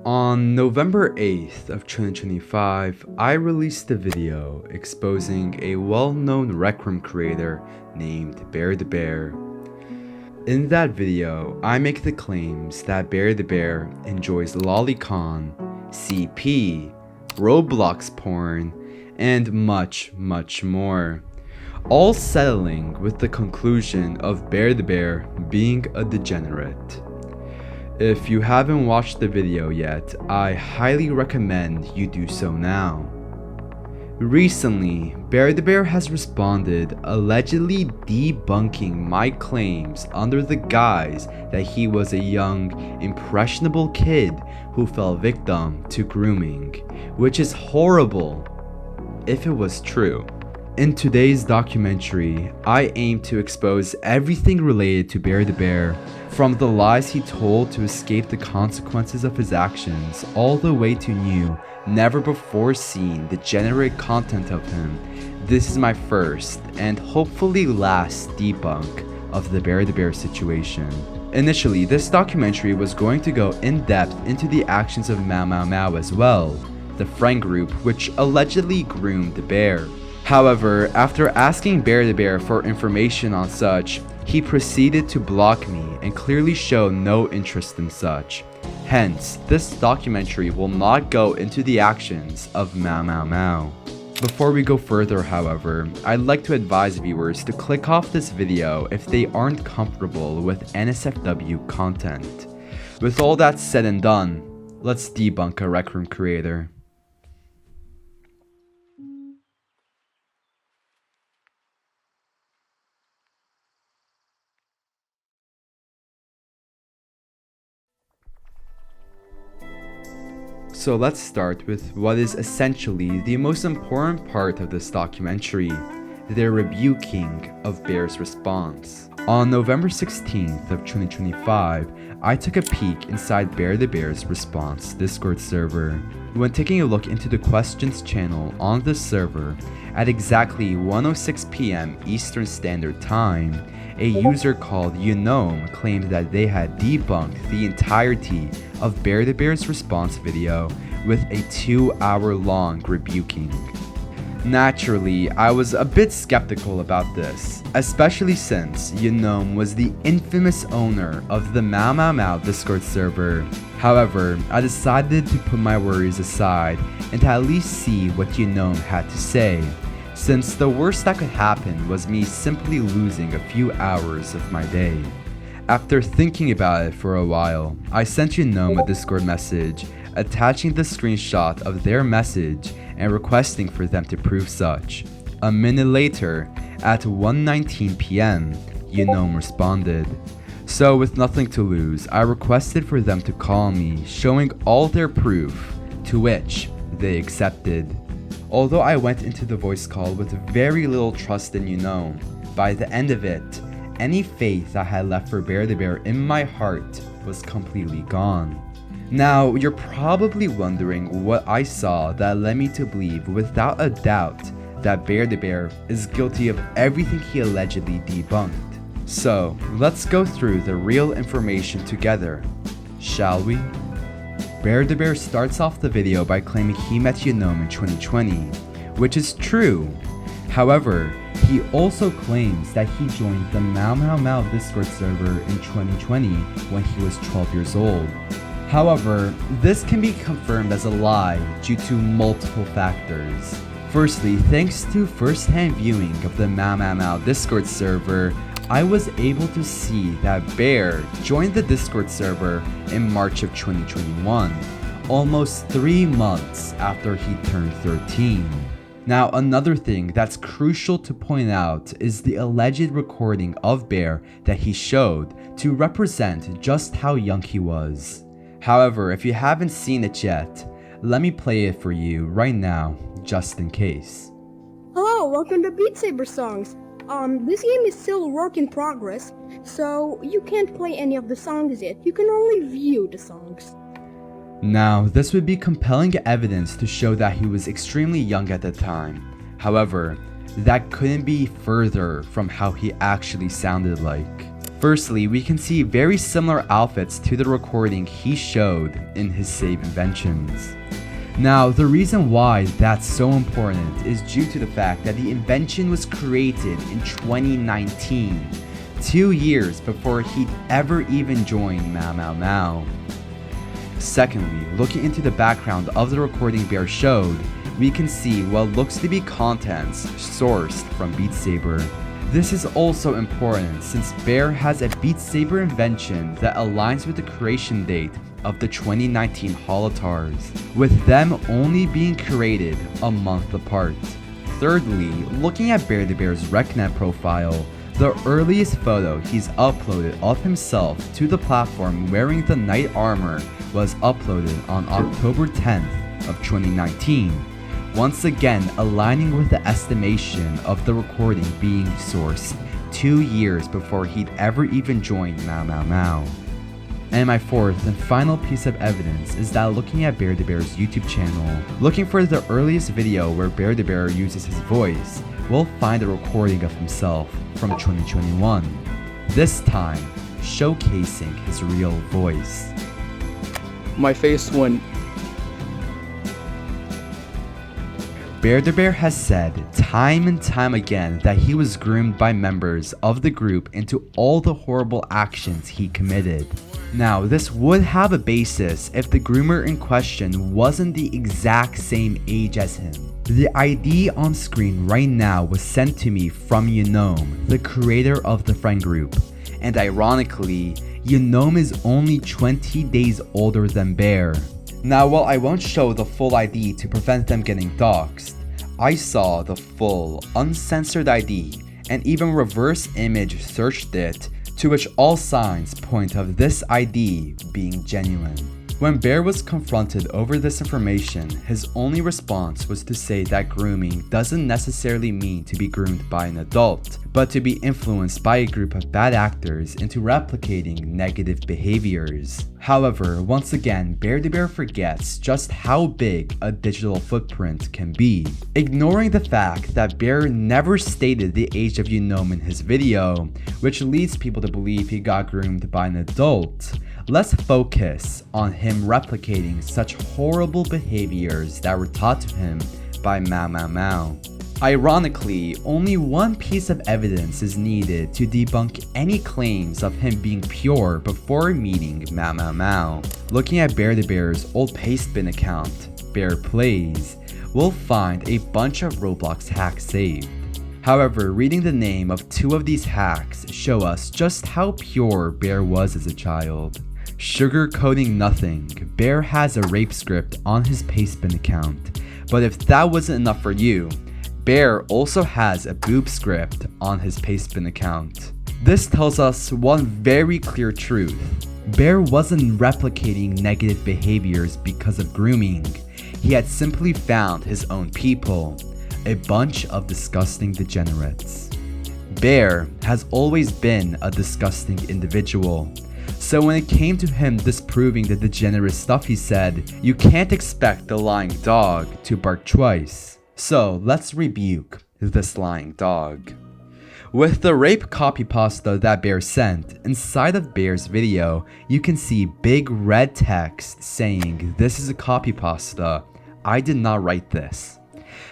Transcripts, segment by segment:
On November 8th of 2025, I released a video exposing a well-known Rec Room creator named BearDaBear. In that video, I make the claims that BearDaBear enjoys lolicon, CP, Roblox porn, and much more, all settling with the conclusion of BearDaBear being a degenerate. If you haven't watched the video yet, I highly recommend you do so now. Recently, BearDaBear has responded allegedly debunking my claims under the guise that he was a young, impressionable kid who fell victim to grooming, which is horrible if it was true. In today's documentary, I aim to expose everything related to BearDaBear, from the lies he told to escape the consequences of his actions, all the way to new, never before seen degenerate content of him. This is my first, and hopefully last, debunk of the BearDaBear situation. Initially, this documentary was going to go in depth into the actions of Mau as well, the friend group which allegedly groomed the bear. However, after asking BearDaBear for information on such, he proceeded to block me and clearly show no interest in such. Hence, this documentary will not go into the actions of Mau. Before we go further, however, I'd like to advise viewers to click off this video if they aren't comfortable with NSFW content. With all that said and done, let's debunk a Rec Room creator. So let's start with what is essentially the most important part of this documentary, their rebuking of Bear's response. On November 16th of 2025, I took a peek inside BearDaBear's response Discord server. When taking a look into the questions channel on the server, at exactly 1:06 PM Eastern Standard Time, a user called Unome claimed that they had debunked the entirety of BearDaBear's response video with a 2-hour-long rebuking. Naturally, I was a bit skeptical about this, especially since Unome was the infamous owner of the Mau Discord server. However, I decided to put my worries aside and to at least see what Unome had to say, since the worst that could happen was me simply losing a few hours of my day. After thinking about it for a while, I sent Unome a Discord message attaching the screenshot of their message and requesting for them to prove such. A minute later, at 1:19 PM, Unome responded. So with nothing to lose, I requested for them to call me, showing all their proof, to which they accepted. Although I went into the voice call with very little trust in Unome, by the end of it, any faith I had left for BearDaBear in my heart was completely gone. Now, you're probably wondering what I saw that led me to believe without a doubt that BearDaBear is guilty of everything he allegedly debunked. So, let's go through the real information together, shall we? BearDaBear starts off the video by claiming he met Unome in 2020, which is true. However, he also claims that he joined the Mau Discord server in 2020 when he was 12 years old. However, this can be confirmed as a lie due to multiple factors. Firstly, thanks to first-hand viewing of the Mau Discord server, I was able to see that Bear joined the Discord server in March of 2021, almost 3 months after he turned 13. Now, another thing that's crucial to point out is the alleged recording of Bear that he showed to represent just how young he was. However, if you haven't seen it yet, let me play it for you right now, just in case. Hello, welcome to Beat Saber Songs. This game is still a work in progress, so you can't play any of the songs yet. You can only view the songs. Now, this would be compelling evidence to show that he was extremely young at the time. However, that couldn't be further from how he actually sounded like. Firstly, we can see very similar outfits to the recording he showed in his Save Inventions. Now, the reason why that's so important is due to the fact that the invention was created in 2019, 2 years before he'd ever even joined Mau Mau Mau. Secondly, looking into the background of the recording Bear showed, we can see what looks to be contents sourced from Beat Saber. This is also important since Bear has a Beat Saber invention that aligns with the creation date of the 2019 Holotars, with them only being created a month apart. Thirdly, looking at BearDaBear's RecNet profile, the earliest photo he's uploaded of himself to the platform wearing the knight armor was uploaded on October 10th of 2019, once again aligning with the estimation of the recording being sourced 2 years before he'd ever even joined Mau Mau Mau. And my fourth and final piece of evidence is that looking at BearDaBear's YouTube channel, looking for the earliest video where BearDaBear uses his voice, we'll find a recording of himself from 2021, this time showcasing his real voice. My face went. BearDaBear has said time and time again that he was groomed by members of the group into all the horrible actions he committed. Now, this would have a basis if the groomer in question wasn't the exact same age as him. The ID on screen right now was sent to me from Unome, the creator of the friend group, and ironically, Unome is only 20 days older than Bear. Now, while I won't show the full ID to prevent them getting doxxed, I saw the full, uncensored ID and even reverse image searched it, to which all signs point of this ID being genuine. When Bear was confronted over this information, his only response was to say that grooming doesn't necessarily mean to be groomed by an adult, but to be influenced by a group of bad actors into replicating negative behaviors. However, once again, BearDaBear forgets just how big a digital footprint can be. Ignoring the fact that Bear never stated the age of Unome in his video, which leads people to believe he got groomed by an adult, let's focus on him replicating such horrible behaviors that were taught to him by Mau Mau Mau. Ironically, only one piece of evidence is needed to debunk any claims of him being pure before meeting Mau Mau Mau. Looking at BearDaBear's old Pastebin account, Bear Plays, we'll find a bunch of Roblox hacks saved. However, reading the name of 2 of these hacks show us just how pure Bear was as a child. Sugarcoating nothing, Bear has a rape script on his Pastebin account, but if that wasn't enough for you, Bear also has a boob script on his Pastebin account. This tells us one very clear truth. Bear wasn't replicating negative behaviors because of grooming. He had simply found his own people, a bunch of disgusting degenerates. Bear has always been a disgusting individual. So when it came to him disproving the degenerate stuff he said, you can't expect the lying dog to bark twice. So let's rebuke this lying dog. With the rape copypasta that Bear sent, inside of Bear's video, you can see big red text saying, "This is a copypasta. I did not write this."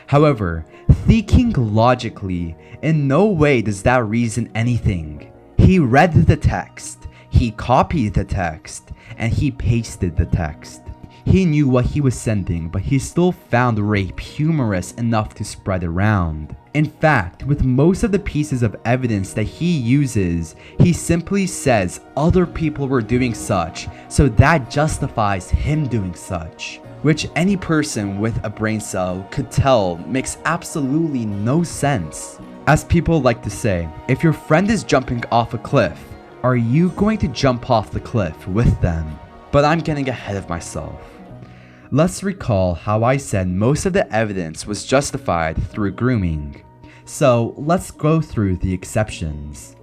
However, thinking logically, in no way does that reason anything. He read the text, he copied the text, and he pasted the text. He knew what he was sending, but he still found rape humorous enough to spread around. In fact, with most of the pieces of evidence that he uses, he simply says other people were doing such, so that justifies him doing such. Which any person with a brain cell could tell makes absolutely no sense. As people like to say, if your friend is jumping off a cliff, are you going to jump off the cliff with them? But I'm getting ahead of myself. Let's recall how I said most of the evidence was justified through grooming. So let's go through the exceptions.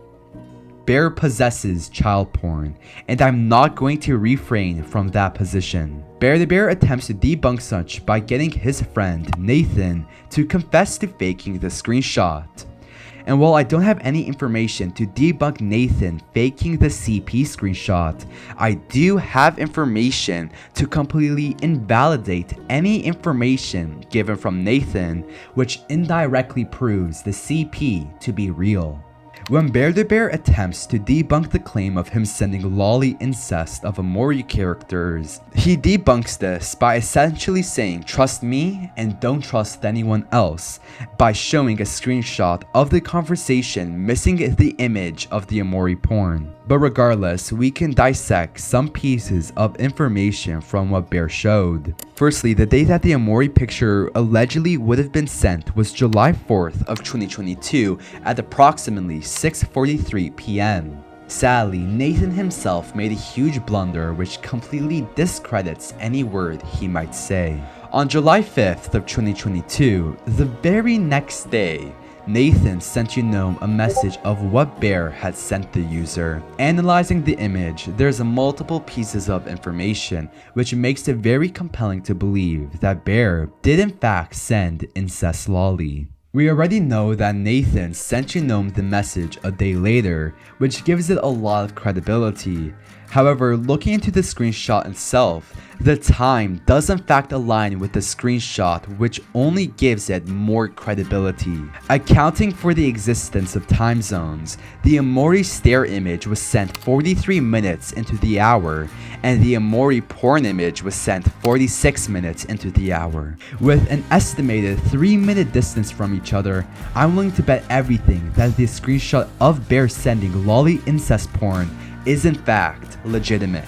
Bear possesses child porn, and I'm not going to refrain from that position. BearDaBear attempts to debunk such by getting his friend Nathan to confess to faking the screenshot. And while I don't have any information to debunk Nathan faking the CP screenshot, I do have information to completely invalidate any information given from Nathan, which indirectly proves the CP to be real. When BearDaBear attempts to debunk the claim of him sending lolly incest of Amori characters, he debunks this by essentially saying trust me and don't trust anyone else by showing a screenshot of the conversation missing the image of the Amori porn. But regardless, we can dissect some pieces of information from what Bear showed. Firstly, the date that the Amori picture allegedly would have been sent was July 4th of 2022 at approximately 6:43 p.m. Sadly, Nathan himself made a huge blunder which completely discredits any word he might say. On July 5th of 2022, the very next day, Nathan sent Unome a message of what Bear had sent the user. Analyzing the image, there's multiple pieces of information which makes it very compelling to believe that Bear did in fact send incest lolly. We already know that Nathan sent Unome the message a day later, which gives it a lot of credibility. However, looking into the screenshot itself, the time does in fact align with the screenshot, which only gives it more credibility. Accounting for the existence of time zones, the Amori stare image was sent 43 minutes into the hour, and the Amori porn image was sent 46 minutes into the hour. With an estimated 3-minute distance from each other, I'm willing to bet everything that the screenshot of Bear sending lolly incest porn is in fact legitimate.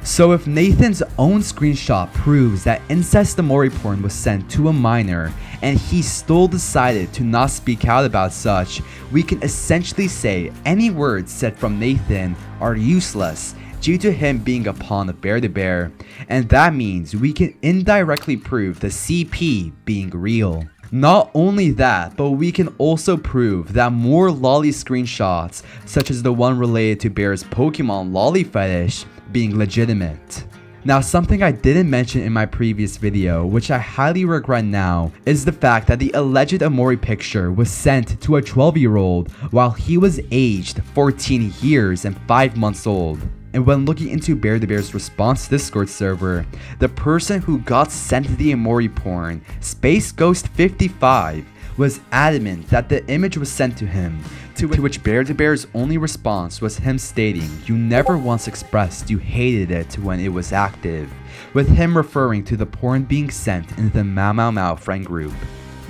So if Nathan's own screenshot proves that incest Amori porn was sent to a minor and he still decided to not speak out about such, we can essentially say any words said from Nathan are useless due to him being a pawn of BearDaBear, and that means we can indirectly prove the CP being real. Not only that, but we can also prove that more lolly screenshots, such as the one related to Bear's Pokemon lolly fetish, being legitimate. Now, something I didn't mention in my previous video, which I highly regret now, is the fact that the alleged Amori picture was sent to a 12-year-old while he was aged 14 years and 5 months old. And when looking into BearDaBear's response Discord server, the person who got sent the Amori porn, Space Ghost 55, was adamant that the image was sent to him, to which BearDaBear's only response was him stating you never once expressed you hated it when it was active, with him referring to the porn being sent in the Mau friend group.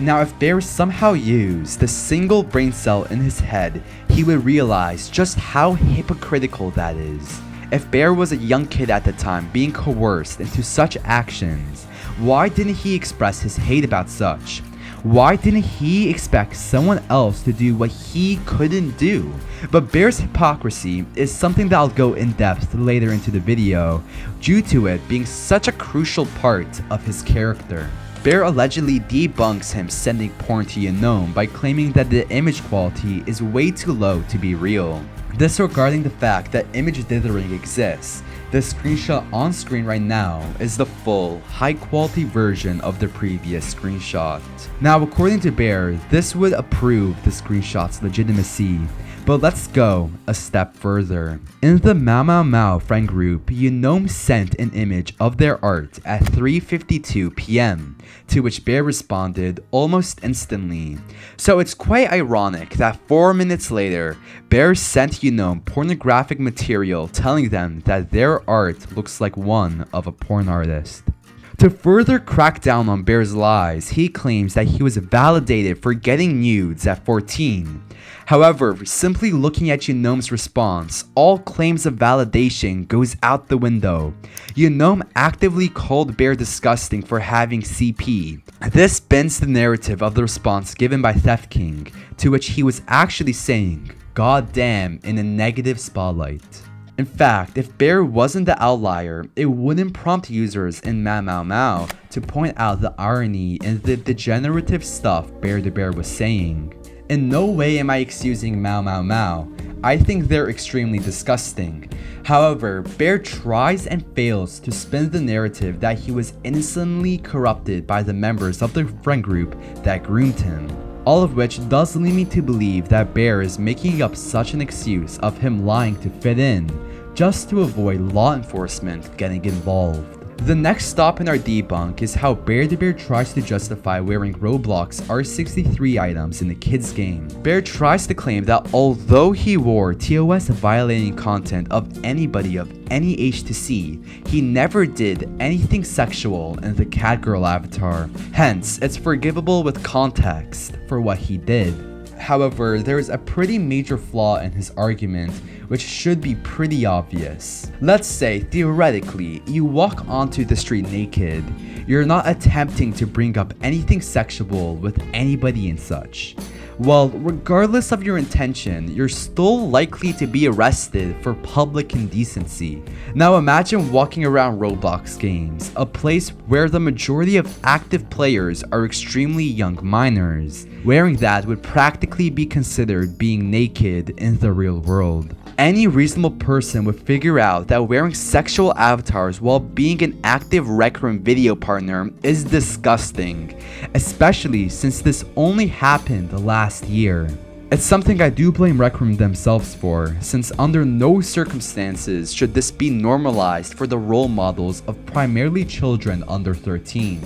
Now, if Bear somehow used the single brain cell in his head, he would realize just how hypocritical that is. If Bear was a young kid at the time being coerced into such actions, why didn't he express his hate about such? Why didn't he expect someone else to do what he couldn't do? But Bear's hypocrisy is something that I'll go in depth later into the video, due to it being such a crucial part of his character. Bear allegedly debunks him sending porn to Unome by claiming that the image quality is way too low to be real. Disregarding the fact that image dithering exists, the screenshot on screen right now is the full, high-quality version of the previous screenshot. Now, according to Bear, this would prove the screenshot's legitimacy, but let's go a step further. In the Mau friend group, Unome sent an image of their art at 3:52 p.m., to which Bear responded almost instantly. So it's quite ironic that 4 minutes later, Bear sent Unome pornographic material telling them that their art looks like one of a porn artist. To further crack down on Bear's lies, he claims that he was validated for getting nudes at 14. However, simply looking at Unome's response, all claims of validation goes out the window. Unome actively called Bear disgusting for having CP. This bends the narrative of the response given by Theft King, to which he was actually saying, "God damn," in a negative spotlight. In fact, if Bear wasn't the outlier, it wouldn't prompt users in Mau to point out the irony in the degenerative stuff BearDaBear was saying. In no way am I excusing Mau. I think they're extremely disgusting. However, Bear tries and fails to spin the narrative that he was innocently corrupted by the members of the friend group that groomed him. All of which does lead me to believe that Bear is making up such an excuse of him lying to fit in, just to avoid law enforcement getting involved. The next stop in our debunk is how BearDaBear tries to justify wearing Roblox R63 items in the kids game. Bear tries to claim that although he wore TOS violating content of anybody of any age to see, he never did anything sexual in the catgirl avatar. Hence, it's forgivable with context for what he did. However, there is a pretty major flaw in his argument, which should be pretty obvious. Let's say, theoretically, you walk onto the street naked. You're not attempting to bring up anything sexual with anybody and such. Well, regardless of your intention, you're still likely to be arrested for public indecency. Now imagine walking around Roblox games, a place where the majority of active players are extremely young minors. Wearing that would practically be considered being naked in the real world. Any reasonable person would figure out that wearing sexual avatars while being an active Rec Room video partner is disgusting, especially since this only happened last year. It's something I do blame Rec Room themselves for, since under no circumstances should this be normalized for the role models of primarily children under 13.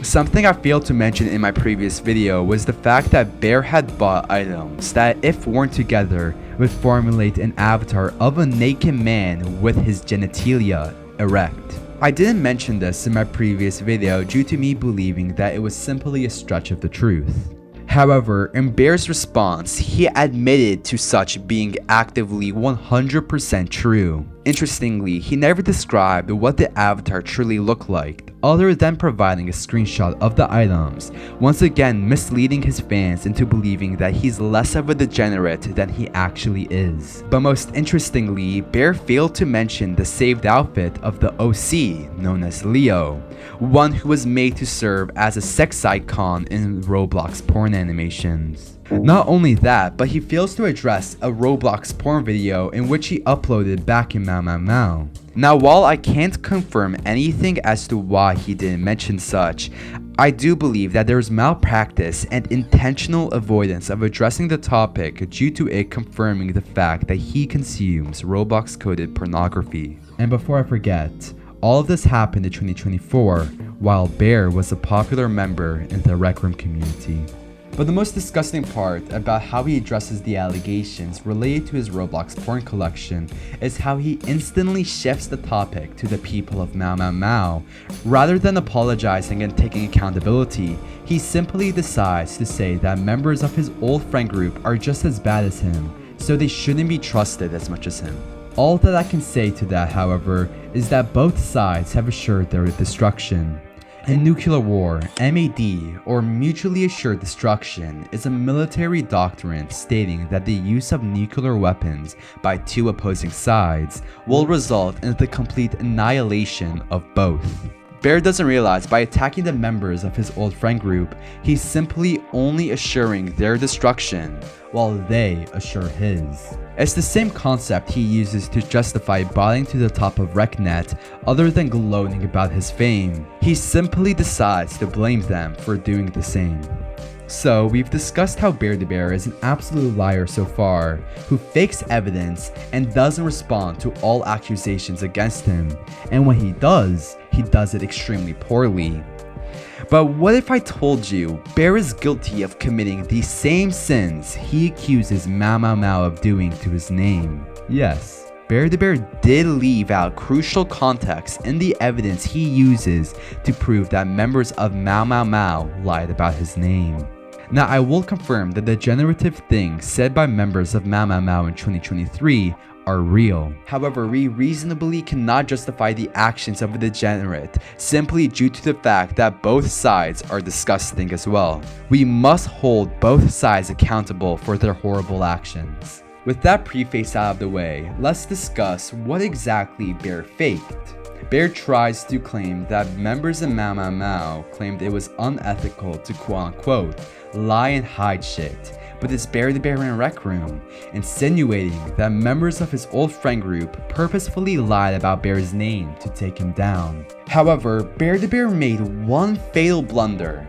Something I failed to mention in my previous video was the fact that Bear had bought items that, if worn together, would formulate an avatar of a naked man with his genitalia erect. I didn't mention this in my previous video due to me believing that it was simply a stretch of the truth. However, in Bear's response, he admitted to such being actively 100% true. Interestingly, he never described what the avatar truly looked like, other than providing a screenshot of the items, once again misleading his fans into believing that he's less of a degenerate than he actually is. But most interestingly, Bear failed to mention the saved outfit of the OC, known as Leo, one who was made to serve as a sex icon in Roblox porn animations. Not only that, but he fails to address a Roblox porn video in which he uploaded back in Mau. Now, while I can't confirm anything as to why he didn't mention such, I do believe that there is malpractice and intentional avoidance of addressing the topic due to it confirming the fact that he consumes Roblox-coded pornography. And before I forget, all of this happened in 2024, while Bear was a popular member in the Rec Room community. But the most disgusting part about how he addresses the allegations related to his Roblox porn collection is how he instantly shifts the topic to the people of Mau. Rather than apologizing and taking accountability, he simply decides to say that members of his old friend group are just as bad as him, so they shouldn't be trusted as much as him. All that I can say to that, however, is that both sides have assured their destruction. In nuclear war, MAD, or mutually assured destruction, is a military doctrine stating that the use of nuclear weapons by two opposing sides will result in the complete annihilation of both. Bear doesn't realize by attacking the members of his old friend group, he's simply only assuring their destruction, while they assure his. It's the same concept he uses to justify botting to the top of RecNet other than gloating about his fame. He simply decides to blame them for doing the same. So, we've discussed how BearDaBear is an absolute liar so far, who fakes evidence and doesn't respond to all accusations against him, and when he does it extremely poorly. But what if I told you Bear is guilty of committing the same sins he accuses Mau of doing to his name? Yes, BearDaBear did leave out crucial context in the evidence he uses to prove that members of Mau lied about his name. Now, I will confirm that the generative things said by members of Mau in 2023 are real. However, we reasonably cannot justify the actions of a degenerate simply due to the fact that both sides are disgusting as well. We must hold both sides accountable for their horrible actions. With that preface out of the way, let's discuss what exactly Bear faked. Bear tries to claim that members of Mau claimed it was unethical to quote-unquote lie and hide shit with his BearDaBear in Rec Room, insinuating that members of his old friend group purposefully lied about Bear's name to take him down. However, BearDaBear made one fatal blunder,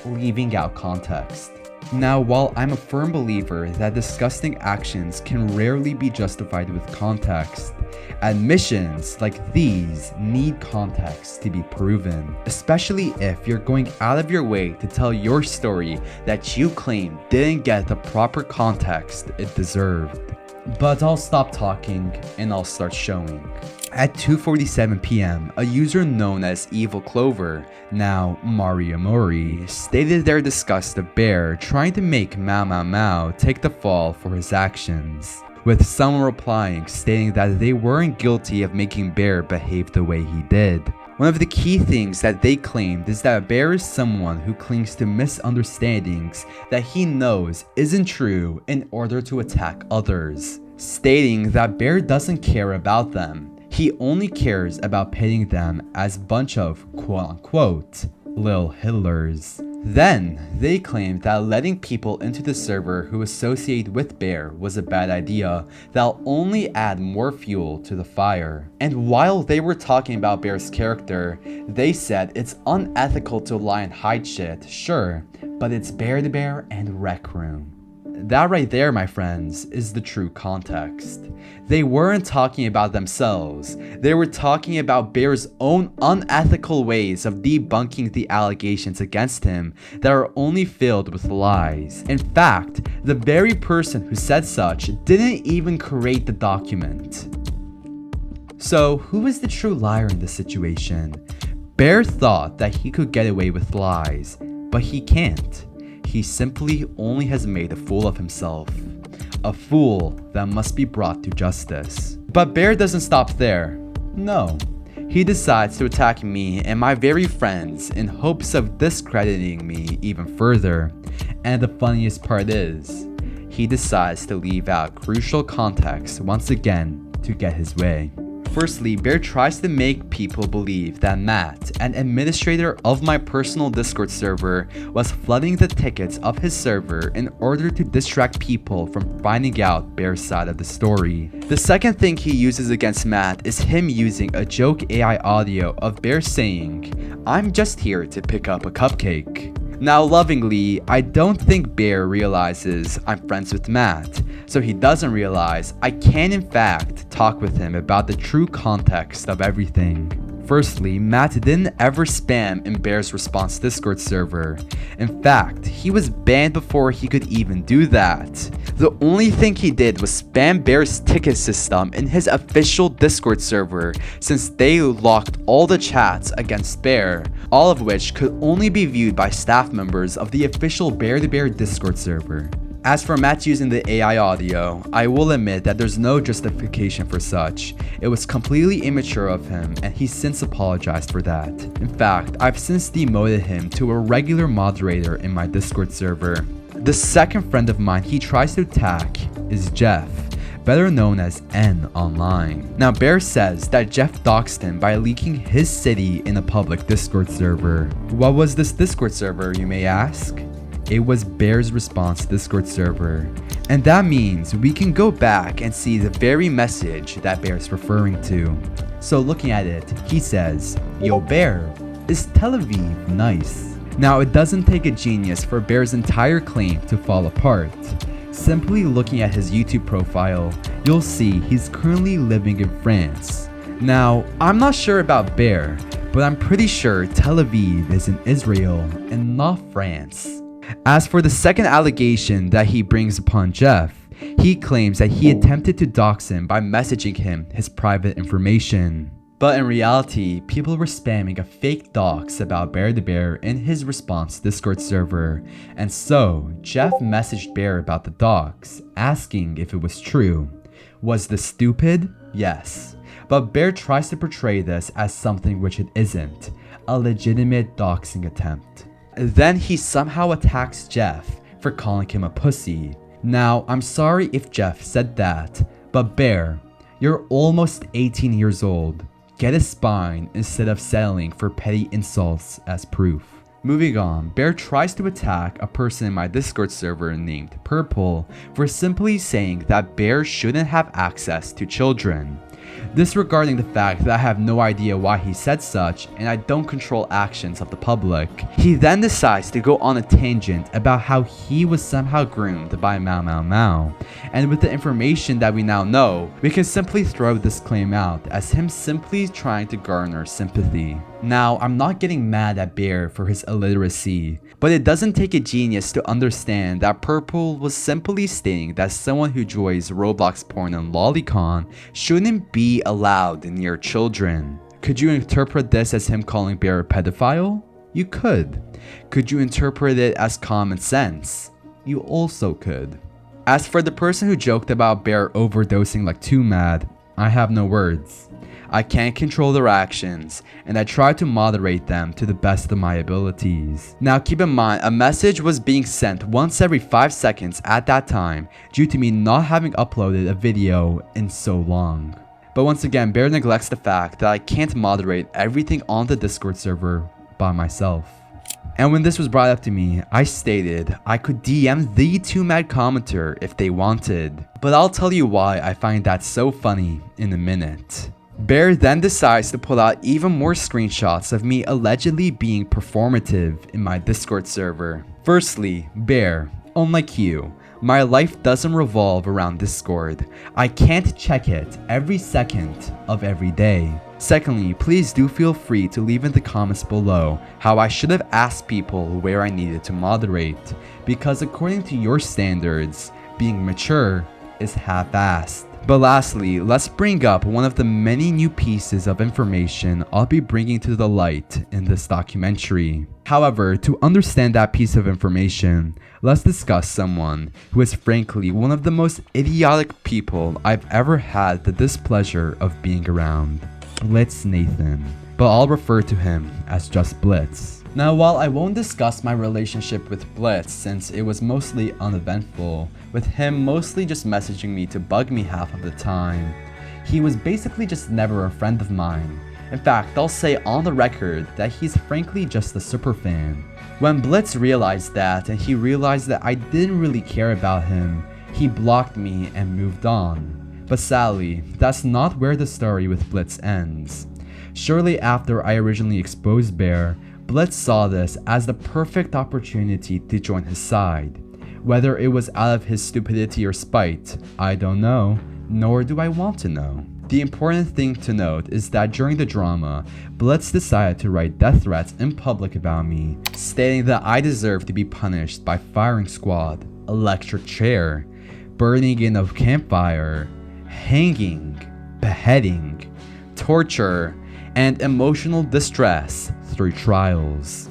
leaving out context. Now, while I'm a firm believer that disgusting actions can rarely be justified with context, admissions like these need context to be proven, especially if you're going out of your way to tell your story that you claim didn't get the proper context it deserved. But I'll stop talking and I'll start showing. At 2:47 p.m., a user known as Evil Clover, now Mario Mori, stated their disgust of Bear trying to make Mao Mao Mao take the fall for his actions, with someone replying stating that they weren't guilty of making Bear behave the way he did. One of the key things that they claimed is that Bear is someone who clings to misunderstandings that he knows isn't true in order to attack others, stating that Bear doesn't care about them. He only cares about pitting them as bunch of quote-unquote lil Hitlers. Then, they claimed that letting people into the server who associate with Bear was a bad idea that'll only add more fuel to the fire. And while they were talking about Bear's character, they said it's unethical to lie and hide shit, sure, but it's BearDaBear and Rec Room. That right there, my friends, is the true context. They weren't talking about themselves, they were talking about Bear's own unethical ways of debunking the allegations against him that are only filled with lies. In fact, the very person who said such didn't even create the document. So, who is the true liar in this situation? Bear thought that he could get away with lies, but he can't. He simply only has made a fool of himself. A fool that must be brought to justice. But Bear doesn't stop there. No. He decides to attack me and my very friends in hopes of discrediting me even further. And the funniest part is, he decides to leave out crucial context once again to get his way. Firstly, Bear tries to make people believe that Matt, an administrator of my personal Discord server, was flooding the tickets of his server in order to distract people from finding out Bear's side of the story. The second thing he uses against Matt is him using a joke AI audio of Bear saying, "I'm just here to pick up a cupcake." Now lovingly, I don't think Bear realizes I'm friends with Matt, so he doesn't realize I can in fact talk with him about the true context of everything. Firstly, Matt didn't ever spam in Bear's response Discord server. In fact, he was banned before he could even do that. The only thing he did was spam Bear's ticket system in his official Discord server, since they locked all the chats against Bear, all of which could only be viewed by staff members of the official BearDaBear Discord server. As for Matt using the AI audio, I will admit that there's no justification for such. It was completely immature of him, and he's since apologized for that. In fact, I've since demoted him to a regular moderator in my Discord server. The second friend of mine he tries to attack is Jeff, better known as N online. Now Bear says that Jeff doxed him by leaking his city in a public Discord server. What was this Discord server, you may ask? It was Bear's response Discord server. And that means we can go back and see the very message that Bear's referring to. So looking at it, he says, "Yo Bear, is Tel Aviv nice?" Now it doesn't take a genius for Bear's entire claim to fall apart. Simply looking at his YouTube profile, you'll see he's currently living in France. Now, I'm not sure about Bear, but I'm pretty sure Tel Aviv is in Israel and not France. As for the second allegation that he brings upon Jeff, he claims that he attempted to dox him by messaging him his private information. But in reality, people were spamming a fake dox about BearDaBear in his response Discord server, and so Jeff messaged Bear about the dox, asking if it was true. Was this stupid? Yes. But Bear tries to portray this as something which it isn't, a legitimate doxing attempt. Then he somehow attacks Jeff for calling him a pussy. Now, I'm sorry if Jeff said that, but Bear, you're almost 18 years old. Get a spine instead of settling for petty insults as proof. Moving on, Bear tries to attack a person in my Discord server named Purple for simply saying that Bear shouldn't have access to children. Disregarding the fact that I have no idea why he said such and I don't control actions of the public, he then decides to go on a tangent about how he was somehow groomed by Mao Mao Mao. And with the information that we now know, we can simply throw this claim out as him simply trying to garner sympathy. Now, I'm not getting mad at Bear for his illiteracy, but it doesn't take a genius to understand that Purple was simply stating that someone who enjoys Roblox porn and lolicon shouldn't be allowed near children. Could you interpret this as him calling Bear a pedophile? You could. Could you interpret it as common sense? You also could. As for the person who joked about Bear overdosing like too mad, I have no words. I can't control their actions, and I try to moderate them to the best of my abilities. Now keep in mind, a message was being sent once every 5 seconds at that time due to me not having uploaded a video in so long. But once again, Bear neglects the fact that I can't moderate everything on the Discord server by myself. And when this was brought up to me, I stated I could DM the 2mad commenter if they wanted. But I'll tell you why I find that so funny in a minute. Bear then decides to pull out even more screenshots of me allegedly being performative in my Discord server. Firstly, Bear, unlike you, my life doesn't revolve around Discord. I can't check it every second of every day. Secondly, please do feel free to leave in the comments below how I should have asked people where I needed to moderate, because according to your standards, being mature is half-assed. But lastly, let's bring up one of the many new pieces of information I'll be bringing to the light in this documentary. However, to understand that piece of information, let's discuss someone who is frankly one of the most idiotic people I've ever had the displeasure of being around. Blitz Nathan, but I'll refer to him as just Blitz. Now, while I won't discuss my relationship with Blitz since it was mostly uneventful, with him mostly just messaging me to bug me half of the time, he was basically just never a friend of mine. In fact, I'll say on the record that he's frankly just a superfan. When Blitz realized that and he realized that I didn't really care about him, he blocked me and moved on. But sadly, that's not where the story with Blitz ends. Shortly after I originally exposed Bear, Blitz saw this as the perfect opportunity to join his side. Whether it was out of his stupidity or spite, I don't know, nor do I want to know. The important thing to note is that during the drama, Blitz decided to write death threats in public about me, stating that I deserve to be punished by firing squad, electric chair, burning in a campfire, hanging, beheading, torture, and emotional distress through trials.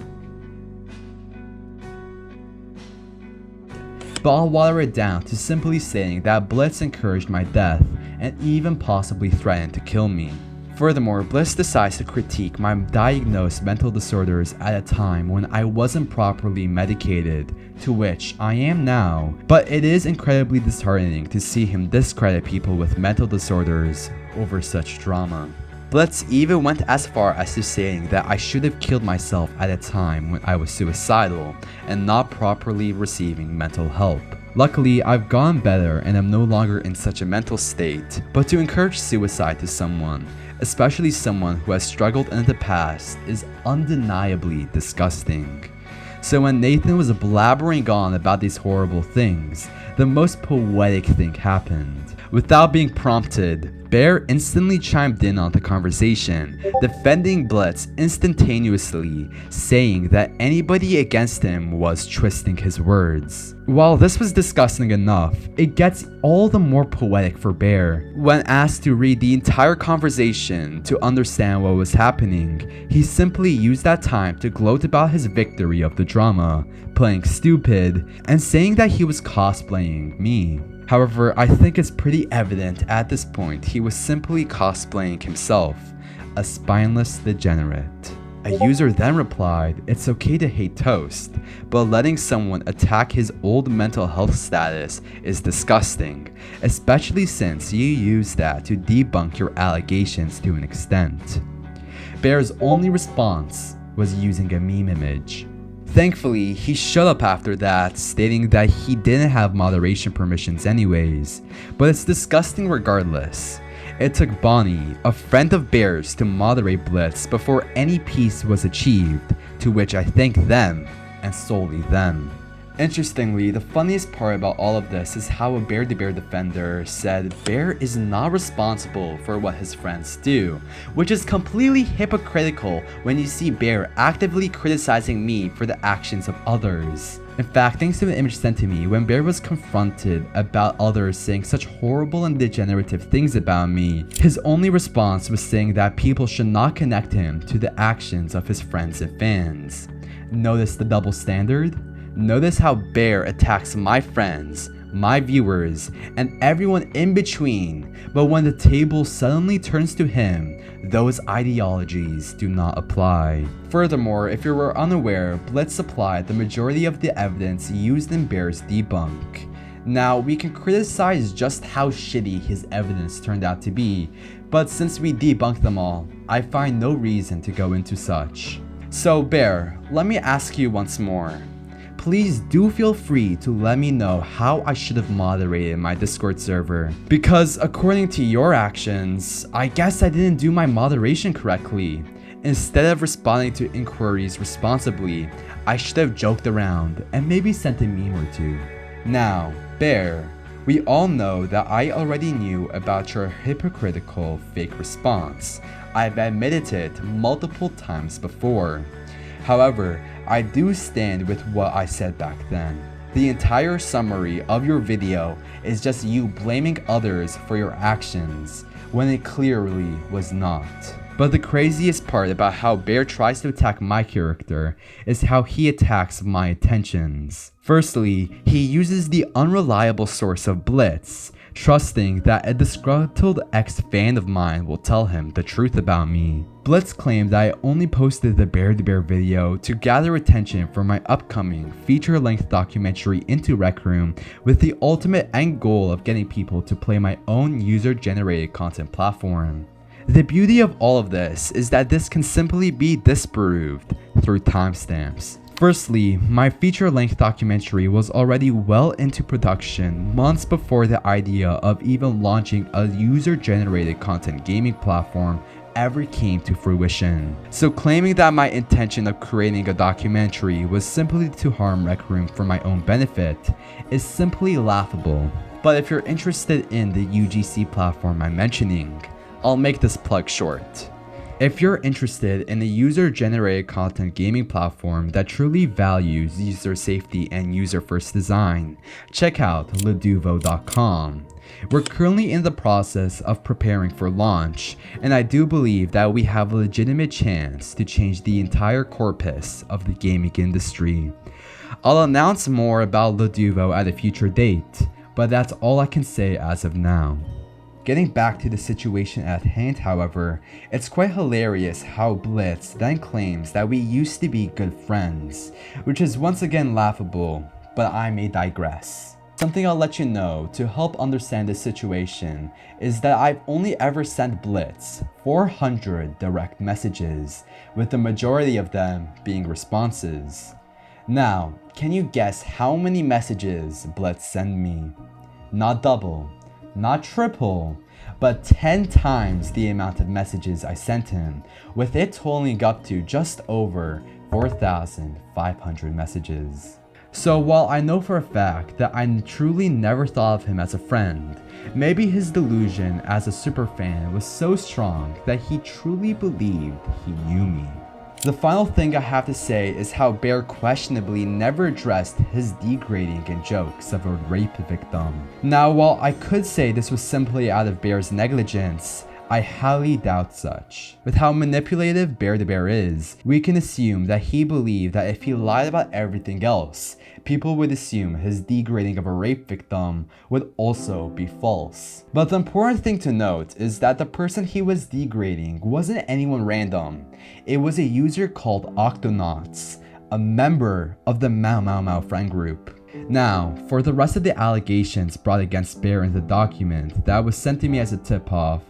But I'll water it down to simply saying that Blitz encouraged my death and even possibly threatened to kill me. Furthermore, Blitz decides to critique my diagnosed mental disorders at a time when I wasn't properly medicated, to which I am now, but it is incredibly disheartening to see him discredit people with mental disorders over such drama. Blitz even went as far as to saying that I should have killed myself at a time when I was suicidal and not properly receiving mental help. Luckily, I've gotten better and am no longer in such a mental state, but to encourage suicide to someone, especially someone who has struggled in the past, is undeniably disgusting. So when Nathan was blabbering on about these horrible things, the most poetic thing happened. Without being prompted, Bear instantly chimed in on the conversation, defending Blitz instantaneously, saying that anybody against him was twisting his words. While this was disgusting enough, it gets all the more poetic for Bear. When asked to read the entire conversation to understand what was happening, he simply used that time to gloat about his victory of the drama, playing stupid, and saying that he was cosplaying me. However, I think it's pretty evident at this point he was simply cosplaying himself, a spineless degenerate. A user then replied, "It's okay to hate Toast, but letting someone attack his old mental health status is disgusting, especially since you use that to debunk your allegations to an extent." Bear's only response was using a meme image. Thankfully, he shut up after that, stating that he didn't have moderation permissions anyways, but it's disgusting regardless. It took Bonnie, a friend of Bear's, to moderate Blitz before any peace was achieved, to which I thank them, and solely them. Interestingly, the funniest part about all of this is how a BearDaBear defender said Bear is not responsible for what his friends do, which is completely hypocritical when you see Bear actively criticizing me for the actions of others. In fact, thanks to an image sent to me, when Bear was confronted about others saying such horrible and degenerative things about me, his only response was saying that people should not connect him to the actions of his friends and fans. Notice the double standard? Notice how Bear attacks my friends, my viewers, and everyone in between, but when the table suddenly turns to him, those ideologies do not apply. Furthermore, if you were unaware, Blitz supplied the majority of the evidence used in Bear's debunk. Now, we can criticize just how shitty his evidence turned out to be, but since we debunked them all, I find no reason to go into such. So Bear, let me ask you once more. Please do feel free to let me know how I should have moderated my Discord server, because according to your actions, I guess I didn't do my moderation correctly. Instead of responding to inquiries responsibly, I should have joked around and maybe sent a meme or two. Now, Bear, we all know that I already knew about your hypocritical fake response. I've admitted it multiple times before. However, I do stand with what I said back then. The entire summary of your video is just you blaming others for your actions, when it clearly was not. But the craziest part about how Bear tries to attack my character is how he attacks my intentions. Firstly, he uses the unreliable source of Blitz, trusting that a disgruntled ex-fan of mine will tell him the truth about me. Blitz claimed that I only posted the BearDaBear video to gather attention for my upcoming feature-length documentary Into Rec Room, with the ultimate end goal of getting people to play my own user-generated content platform. The beauty of all of this is that this can simply be disproved through timestamps. Firstly, my feature-length documentary was already well into production months before the idea of even launching a user-generated content gaming platform ever came to fruition. So claiming that my intention of creating a documentary was simply to harm Rec Room for my own benefit is simply laughable. But if you're interested in the UGC platform I'm mentioning, I'll make this plug short. If you're interested in a user-generated content gaming platform that truly values user safety and user-first design, check out leduvo.com. We're currently in the process of preparing for launch, and I do believe that we have a legitimate chance to change the entire corpus of the gaming industry. I'll announce more about Leduvo at a future date, but that's all I can say as of now. Getting back to the situation at hand, however, it's quite hilarious how Blitz then claims that we used to be good friends, which is once again laughable, but I may digress. Something I'll let you know to help understand this situation is that I've only ever sent Blitz 400 direct messages, with the majority of them being responses. Now, can you guess how many messages Blitz sent me? Not double, not triple, but 10 times the amount of messages I sent him, with it totaling up to just over 4,500 messages. So while I know for a fact that I truly never thought of him as a friend, maybe his delusion as a superfan was so strong that he truly believed he knew me. The final thing I have to say is how Bear questionably never addressed his degrading and jokes of a rape victim. Now, while I could say this was simply out of Bear's negligence, I highly doubt such. With how manipulative BearDaBear is, we can assume that he believed that if he lied about everything else, people would assume his degrading of a rape victim would also be false. But the important thing to note is that the person he was degrading wasn't anyone random. It was a user called Octonauts, a member of the Mau Mau Mau friend group. Now, for the rest of the allegations brought against Bear in the document that was sent to me as a tip-off,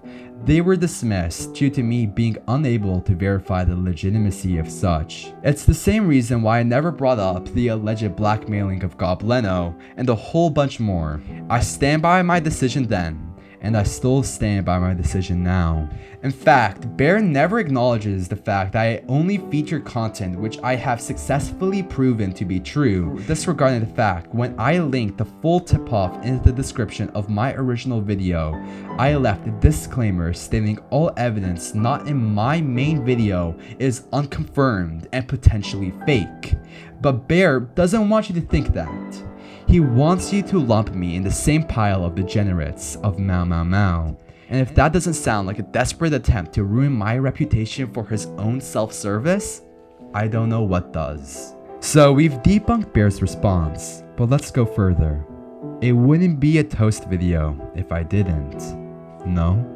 they were dismissed due to me being unable to verify the legitimacy of such. It's the same reason why I never brought up the alleged blackmailing of Goblino and a whole bunch more. I stand by my decision then, and I still stand by my decision now. In fact, Bear never acknowledges the fact that I only feature content which I have successfully proven to be true, disregarding the fact when I linked the full tip-off in the description of my original video, I left a disclaimer stating all evidence not in my main video is unconfirmed and potentially fake. But Bear doesn't want you to think that. He wants you to lump me in the same pile of degenerates of Mao Mao Mao. And if that doesn't sound like a desperate attempt to ruin my reputation for his own self-service, I don't know what does. So we've debunked Bear's response, but let's go further. It wouldn't be a toast video if I didn't. No?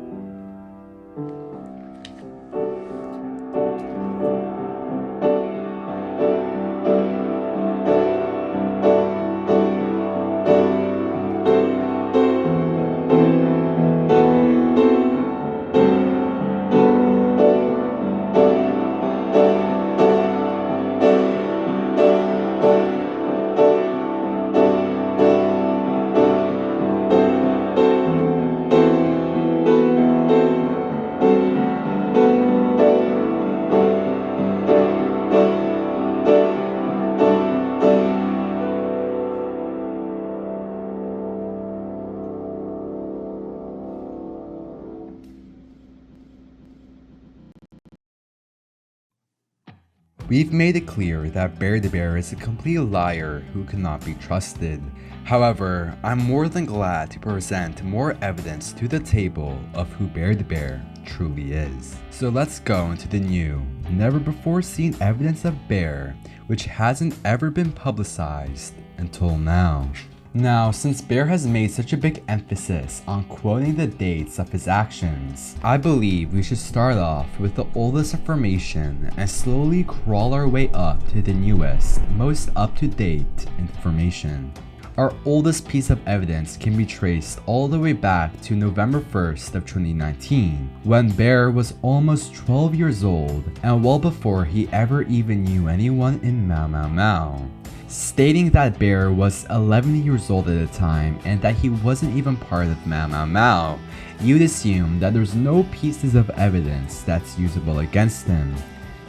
We've made it clear that BearDaBear is a complete liar who cannot be trusted. However, I'm more than glad to present more evidence to the table of who BearDaBear truly is. So let's go into the new, never before seen evidence of Bear, which hasn't ever been publicized until now. Now, since Bear has made such a big emphasis on quoting the dates of his actions, I believe we should start off with the oldest information and slowly crawl our way up to the newest, most up-to-date information. Our oldest piece of evidence can be traced all the way back to November 1st of 2019, when Bear was almost 12 years old and well before he ever even knew anyone in Mao Mao Mao. Stating that Bear was 11 years old at the time and that he wasn't even part of Mao Mao Mao, you'd assume that there's no pieces of evidence that's usable against him.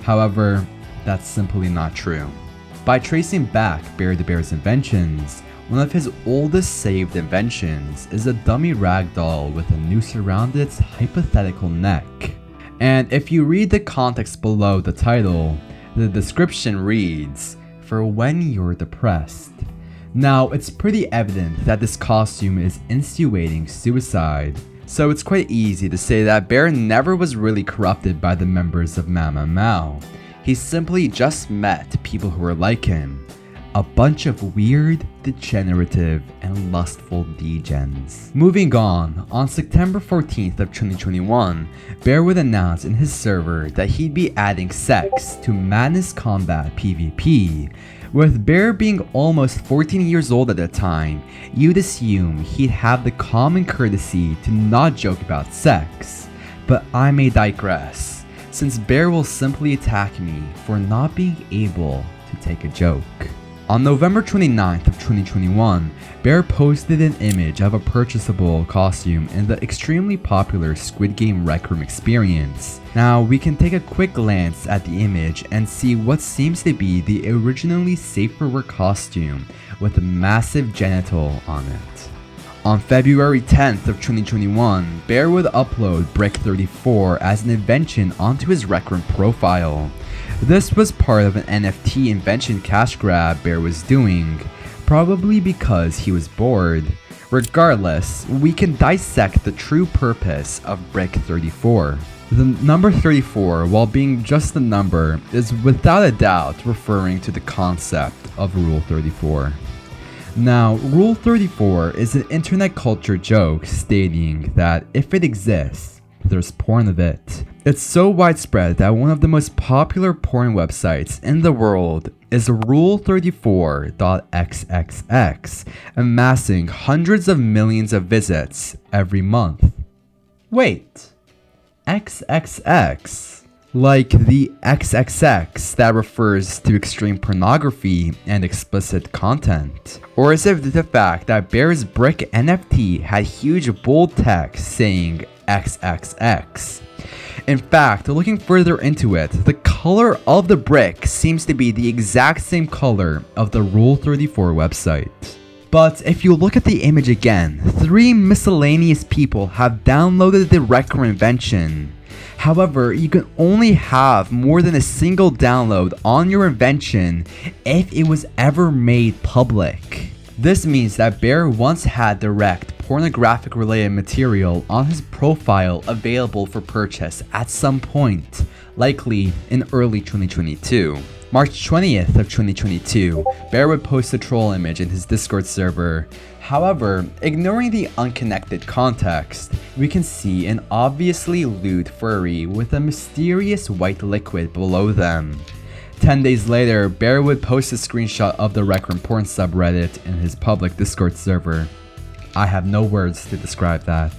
However, that's simply not true. By tracing back BearDaBear's inventions, one of his oldest saved inventions is a dummy ragdoll with a noose around its hypothetical neck. And if you read the context below the title, the description reads, "For when you're depressed." Now, it's pretty evident that this costume is insinuating suicide, so it's quite easy to say that Bear never was really corrupted by the members of Mao Mao Mao. He simply just met people who were like him. A bunch of weird, degenerative, and lustful degens. Moving on September 14th of 2021, Bear would announce in his server that he'd be adding sex to Madness Combat PvP. With Bear being almost 14 years old at the time, you'd assume he'd have the common courtesy to not joke about sex. But I may digress, since Bear will simply attack me for not being able to take a joke. On November 29th of 2021, Bear posted an image of a purchasable costume in the extremely popular Squid Game Rec Room experience. Now, we can take a quick glance at the image and see what seems to be the originally safe for work costume with a massive genital on it. On February 10th of 2021, Bear would upload Brick34 as an invention onto his Rec Room profile. This was part of an NFT invention cash grab Bear was doing, probably because he was bored. Regardless, we can dissect the true purpose of Brick34. The number 34, while being just a number, is without a doubt referring to the concept of Rule 34. Now, Rule 34 is an internet culture joke stating that if it exists, there's porn of it. It's so widespread that one of the most popular porn websites in the world is rule34.xxx, amassing hundreds of millions of visits every month. Wait, XXX? Like the XXX that refers to extreme pornography and explicit content? Or is it the fact that Bear's brick NFT had huge bold text saying XXX? In fact, looking further into it, the color of the brick seems to be the exact same color of the Rule34 website. But if you look at the image again, 3 miscellaneous people have downloaded the record invention. However, you can only have more than a single download on your invention if it was ever made public. This means that Bear once had direct pornographic related material on his profile available for purchase at some point, likely in early 2022. March 20th of 2022, Bear would post a troll image in his Discord server. However, ignoring the unconnected context, we can see an obviously lewd furry with a mysterious white liquid below them. 10 days later, Bear would post a screenshot of the record porn subreddit in his public Discord server. I have no words to describe that.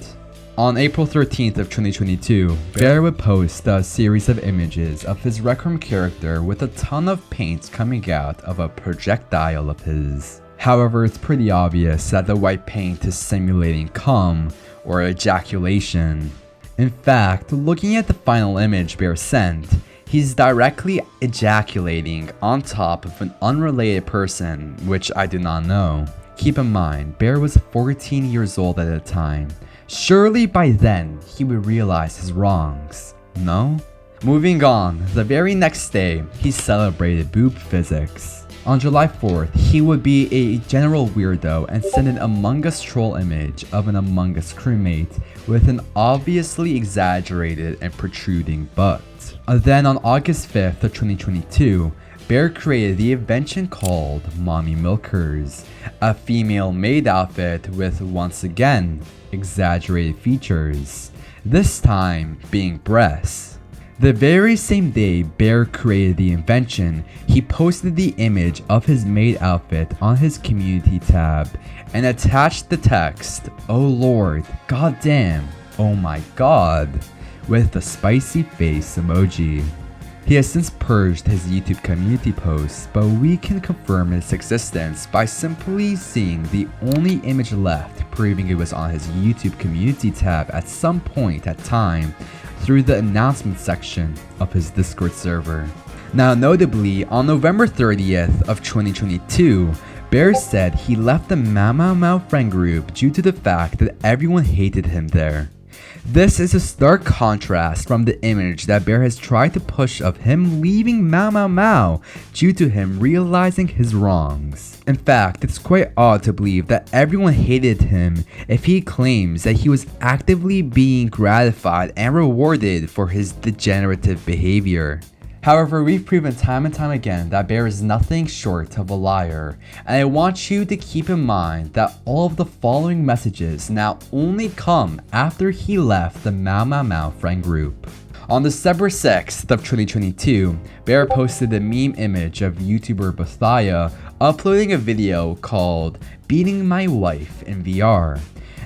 On April 13th of 2022, Bear would post a series of images of his Rec Room character with a ton of paint coming out of a projectile of his. However, it's pretty obvious that the white paint is simulating cum or ejaculation. In fact, looking at the final image Bear sent, he's directly ejaculating on top of an unrelated person, which I do not know. Keep in mind, Bear was 14 years old at the time. Surely by then, he would realize his wrongs, no? Moving on, the very next day, he celebrated boob physics. On July 4th, he would be a general weirdo and send an Among Us troll image of an Among Us crewmate with an obviously exaggerated and protruding butt. Then on August 5th of 2022, Bear created the invention called Mommy Milkers, a female maid outfit with, once again, exaggerated features, this time being breasts. The very same day Bear created the invention, he posted the image of his maid outfit on his community tab and attached the text, "Oh Lord, goddamn, oh my god," with the spicy face emoji. He has since purged his YouTube community posts, but we can confirm its existence by simply seeing the only image left proving it was on his YouTube community tab at some point at time through the announcement section of his Discord server. Now notably, on November 30th of 2022, Bear said he left the Mau friend group due to the fact that everyone hated him there. This is a stark contrast from the image that Bear has tried to push of him leaving Mau due to him realizing his wrongs. In fact, it's quite odd to believe that everyone hated him if he claims that he was actively being gratified and rewarded for his degenerative behavior. However, we've proven time and time again that Bear is nothing short of a liar, and I want you to keep in mind that all of the following messages now only come after he left the Mau friend group. On December 6th of 2022, Bear posted a meme image of YouTuber Bethia uploading a video called "Beating My Wife in VR."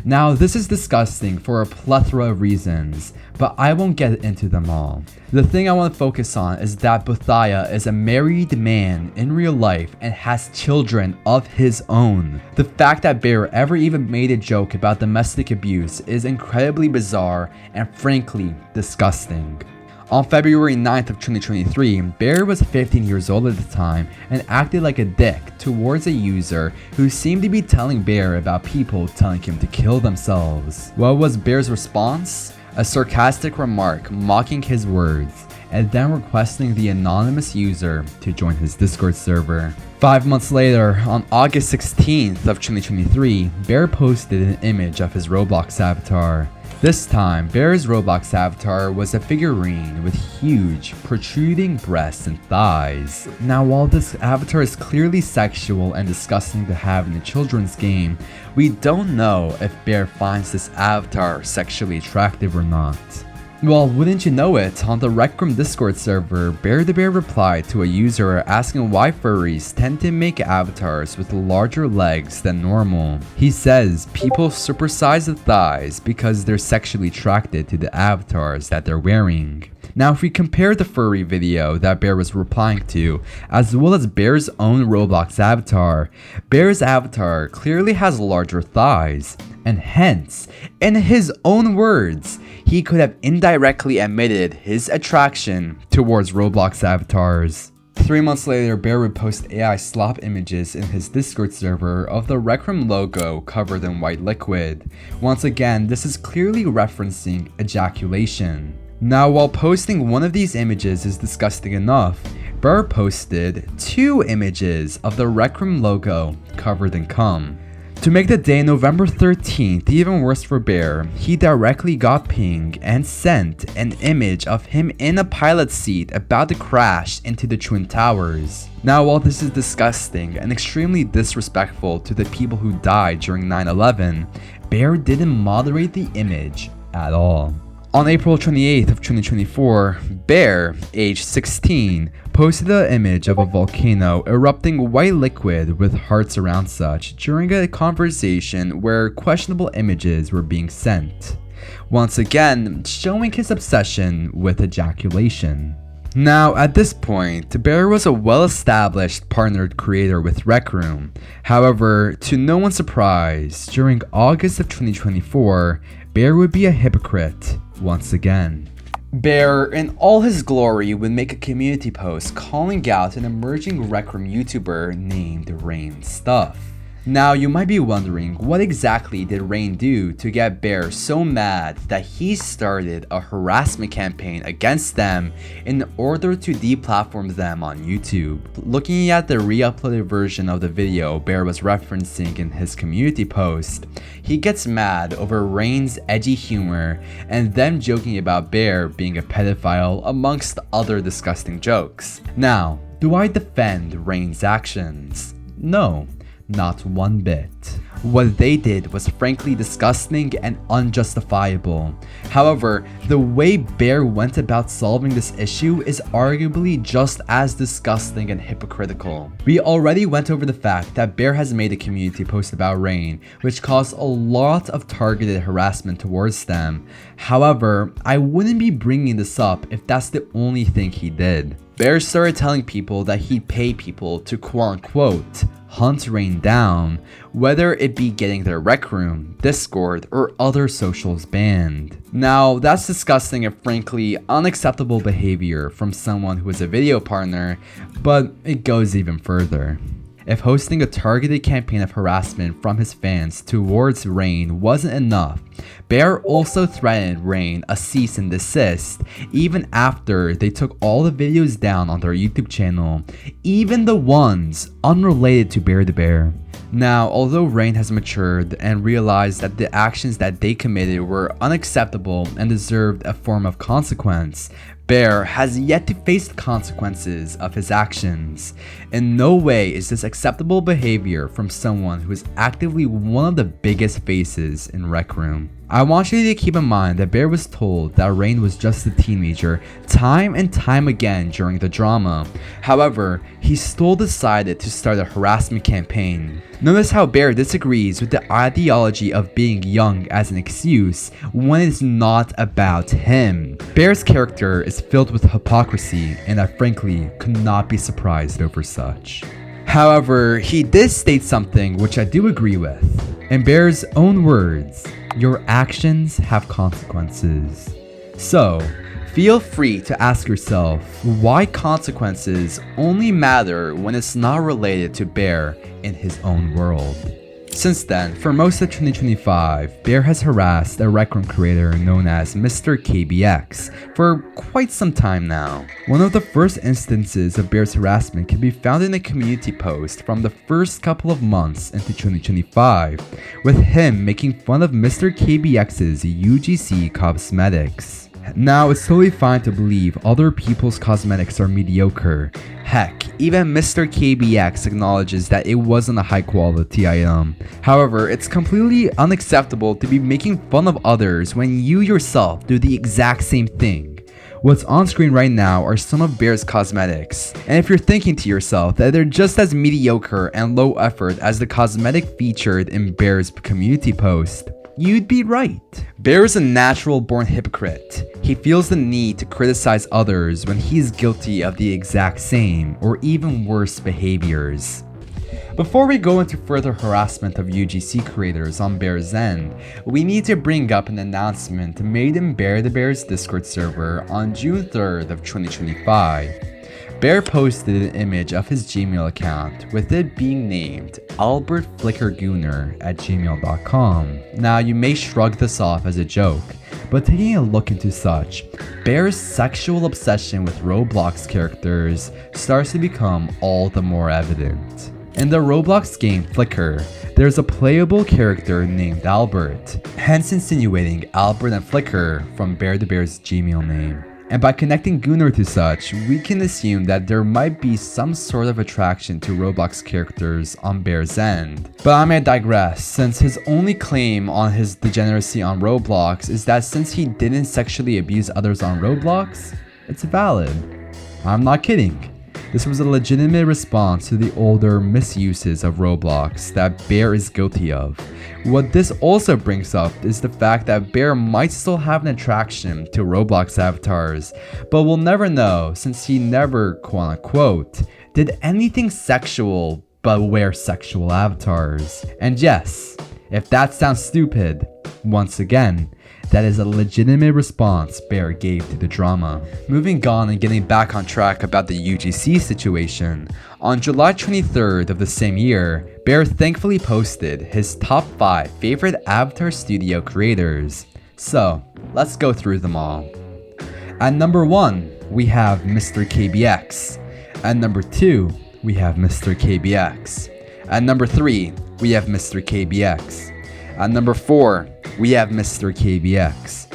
Now, this is disgusting for a plethora of reasons, but I won't get into them all. The thing I want to focus on is that Bethia is a married man in real life and has children of his own. The fact that Bear ever even made a joke about domestic abuse is incredibly bizarre and frankly disgusting. On February 9th of 2023, Bear was 15 years old at the time and acted like a dick towards a user who seemed to be telling Bear about people telling him to kill themselves. What was Bear's response? A sarcastic remark mocking his words, and then requesting the anonymous user to join his Discord server. 5 months later, on August 16th of 2023, Bear posted an image of his Roblox avatar. This time, Bear's Roblox avatar was a figurine with huge, protruding breasts and thighs. Now, while this avatar is clearly sexual and disgusting to have in a children's game, we don't know if Bear finds this avatar sexually attractive or not. Well, wouldn't you know it, on the Rec Room Discord server, BearDaBear replied to a user asking why furries tend to make avatars with larger legs than normal. He says people supersize the thighs because they're sexually attracted to the avatars that they're wearing. Now, if we compare the furry video that Bear was replying to, as well as Bear's own Roblox avatar, Bear's avatar clearly has larger thighs, and hence, in his own words, he could have indirectly admitted his attraction towards Roblox avatars. 3 months later, Bear would post AI slop images in his Discord server of the Rec Room logo covered in white liquid. Once again, this is clearly referencing ejaculation. Now, while posting one of these images is disgusting enough, Bear posted 2 images of the Rec Room logo covered in cum. To make the day November 13th even worse for Bear, he directly got pinged and sent an image of him in a pilot seat about to crash into the Twin Towers. Now, while this is disgusting and extremely disrespectful to the people who died during 9/11, Bear didn't moderate the image at all. On April 28th of 2024, Bear, age 16, posted an image of a volcano erupting white liquid with hearts around such during a conversation where questionable images were being sent. Once again, showing his obsession with ejaculation. Now, at this point, Bear was a well-established partnered creator with Rec Room. However, to no one's surprise, during August of 2024, Bear would be a hypocrite once again. Bear, in all his glory, would make a community post calling out an emerging Rec Room YouTuber named Rain Stuff. Now, you might be wondering, what exactly did Rain do to get Bear so mad that he started a harassment campaign against them in order to deplatform them on YouTube? Looking at the re-uploaded version of the video Bear was referencing in his community post, he gets mad over Rain's edgy humor and them joking about Bear being a pedophile amongst other disgusting jokes. Now, do I defend Rain's actions? No. Not one bit. What they did was frankly disgusting and unjustifiable. However, the way Bear went about solving this issue is arguably just as disgusting and hypocritical. We already went over the fact that Bear has made a community post about Rain, which caused a lot of targeted harassment towards them. However, I wouldn't be bringing this up if that's the only thing he did. Bear started telling people that he'd pay people to quote-unquote hunt Rain down, whether it be getting their Rec Room, Discord, or other socials banned. Now, that's disgusting and frankly unacceptable behavior from someone who is a video partner, but it goes even further. If hosting a targeted campaign of harassment from his fans towards Rain wasn't enough, Bear also threatened Rain a cease and desist even after they took all the videos down on their YouTube channel, even the ones unrelated to BearDaBear. Now, although Rain has matured and realized that the actions that they committed were unacceptable and deserved a form of consequence, Bear has yet to face the consequences of his actions. In no way is this acceptable behavior from someone who is actively one of the biggest faces in Rec Room. I want you to keep in mind that Bear was told that Rain was just a teenager time and time again during the drama. However, he still decided to start a harassment campaign. Notice how Bear disagrees with the ideology of being young as an excuse when it's not about him. Bear's character is filled with hypocrisy, and I frankly could not be surprised over such. However, he did state something which I do agree with. In Bear's own words, your actions have consequences. So, feel free to ask yourself why consequences only matter when it's not related to Bear in his own world. Since then, for most of 2025, Bear has harassed a Rec Room creator known as Mr. KBX for quite some time now. One of the first instances of Bear's harassment can be found in a community post from the first couple of months into 2025, with him making fun of Mr. KBX's UGC cosmetics. Now, it's totally fine to believe other people's cosmetics are mediocre. Heck, even Mr. KBX acknowledges that it wasn't a high quality item. However, it's completely unacceptable to be making fun of others when you yourself do the exact same thing. What's on screen right now are some of Bear's cosmetics, and if you're thinking to yourself that they're just as mediocre and low effort as the cosmetic featured in Bear's community post, you'd be right. Bear is a natural born hypocrite. He feels the need to criticize others when he's guilty of the exact same or even worse behaviors. Before we go into further harassment of UGC creators on Bear's end, we need to bring up an announcement made in BearDaBear's Discord server on June 3rd of 2025. Bear posted an image of his Gmail account with it being named albertflickergooner@gmail.com. Now, you may shrug this off as a joke, but taking a look into such, Bear's sexual obsession with Roblox characters starts to become all the more evident. In the Roblox game Flicker, there's a playable character named Albert, hence insinuating Albert and Flicker from BearDaBear's Gmail name. And by connecting Gooner to such, we can assume that there might be some sort of attraction to Roblox characters on Bear's end. But I may digress, since his only claim on his degeneracy on Roblox is that since he didn't sexually abuse others on Roblox, it's valid. I'm not kidding. This was a legitimate response to the older misuses of Roblox that Bear is guilty of. What this also brings up is the fact that Bear might still have an attraction to Roblox avatars, but we'll never know since he never, quote-unquote, did anything sexual but wear sexual avatars. And yes, if that sounds stupid, once again, that is a legitimate response Bear gave to the drama. Moving on and getting back on track about the UGC situation, on July 23rd of the same year, Bear thankfully posted his top 5 favorite Avatar Studio creators. So, let's go through them all. At number 1, we have Mr. KBX. At number 2, we have Mr. KBX. At number 3, we have Mr. KBX. At number 4, we have Mr. KBX.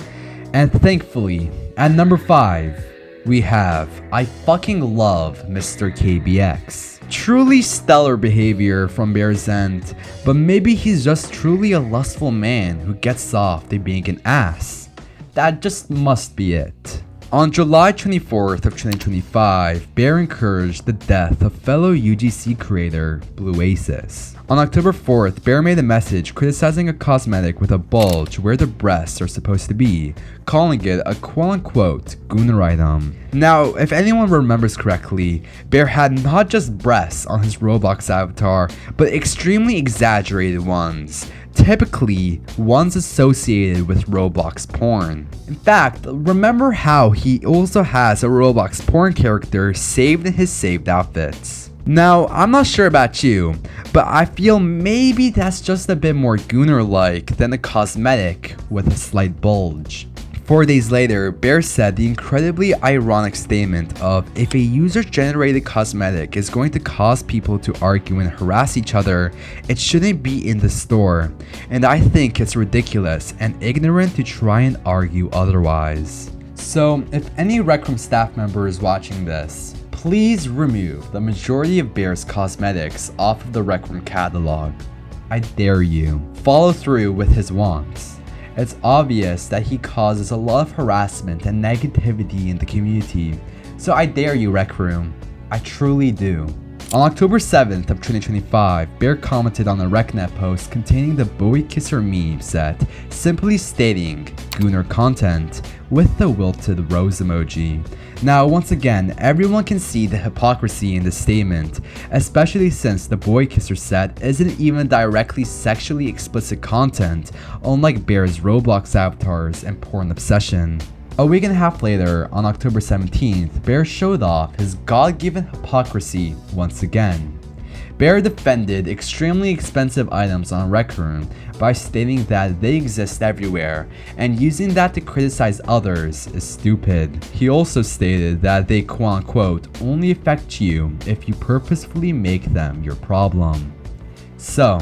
And thankfully, at number 5, we have I fucking love Mr. KBX. Truly stellar behavior from Bear's end, but maybe he's just truly a lustful man who gets off to being an ass. That just must be it. On July 24th of 2025, Bear encouraged the death of fellow UGC creator Bluasis. On October 4th, Bear made a message criticizing a cosmetic with a bulge where the breasts are supposed to be, calling it a quote-unquote gooner item. Now, if anyone remembers correctly, Bear had not just breasts on his Roblox avatar, but extremely exaggerated ones. Typically, ones associated with Roblox porn. In fact, remember how he also has a Roblox porn character saved in his saved outfits. Now, I'm not sure about you, but I feel maybe that's just a bit more gooner-like than a cosmetic with a slight bulge. 4 days later, Bear said the incredibly ironic statement of if a user-generated cosmetic is going to cause people to argue and harass each other, it shouldn't be in the store, and I think it's ridiculous and ignorant to try and argue otherwise. So, if any Rec Room staff member is watching this, please remove the majority of Bear's cosmetics off of the Rec Room catalog. I dare you. Follow through with his wants. It's obvious that he causes a lot of harassment and negativity in the community, so I dare you, Rec Room. I truly do. On October 7th of 2025, Bear commented on a RecNet post containing the Boy Kisser meme set, simply stating, "Gooner content," with the wilted rose emoji. Now, once again, everyone can see the hypocrisy in this statement, especially since the Boy Kisser set isn't even directly sexually explicit content, unlike Bear's Roblox avatars and porn obsession. A week and a half later, on October 17th, Bear showed off his God-given hypocrisy once again. Bear defended extremely expensive items on Rec Room by stating that they exist everywhere, and using that to criticize others is stupid. He also stated that they quote-unquote only affect you if you purposefully make them your problem. So,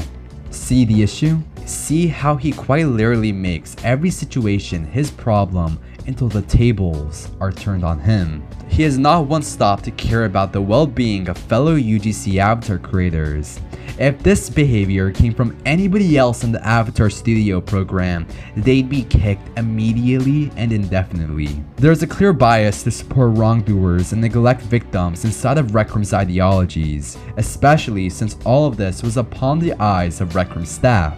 see the issue? See how he quite literally makes every situation his problem until the tables are turned on him. He has not once stopped to care about the well-being of fellow UGC Avatar creators. If this behavior came from anybody else in the Avatar Studio program, they'd be kicked immediately and indefinitely. There's a clear bias to support wrongdoers and neglect victims inside of Rec Room's ideologies, especially since all of this was upon the eyes of Rec Room staff,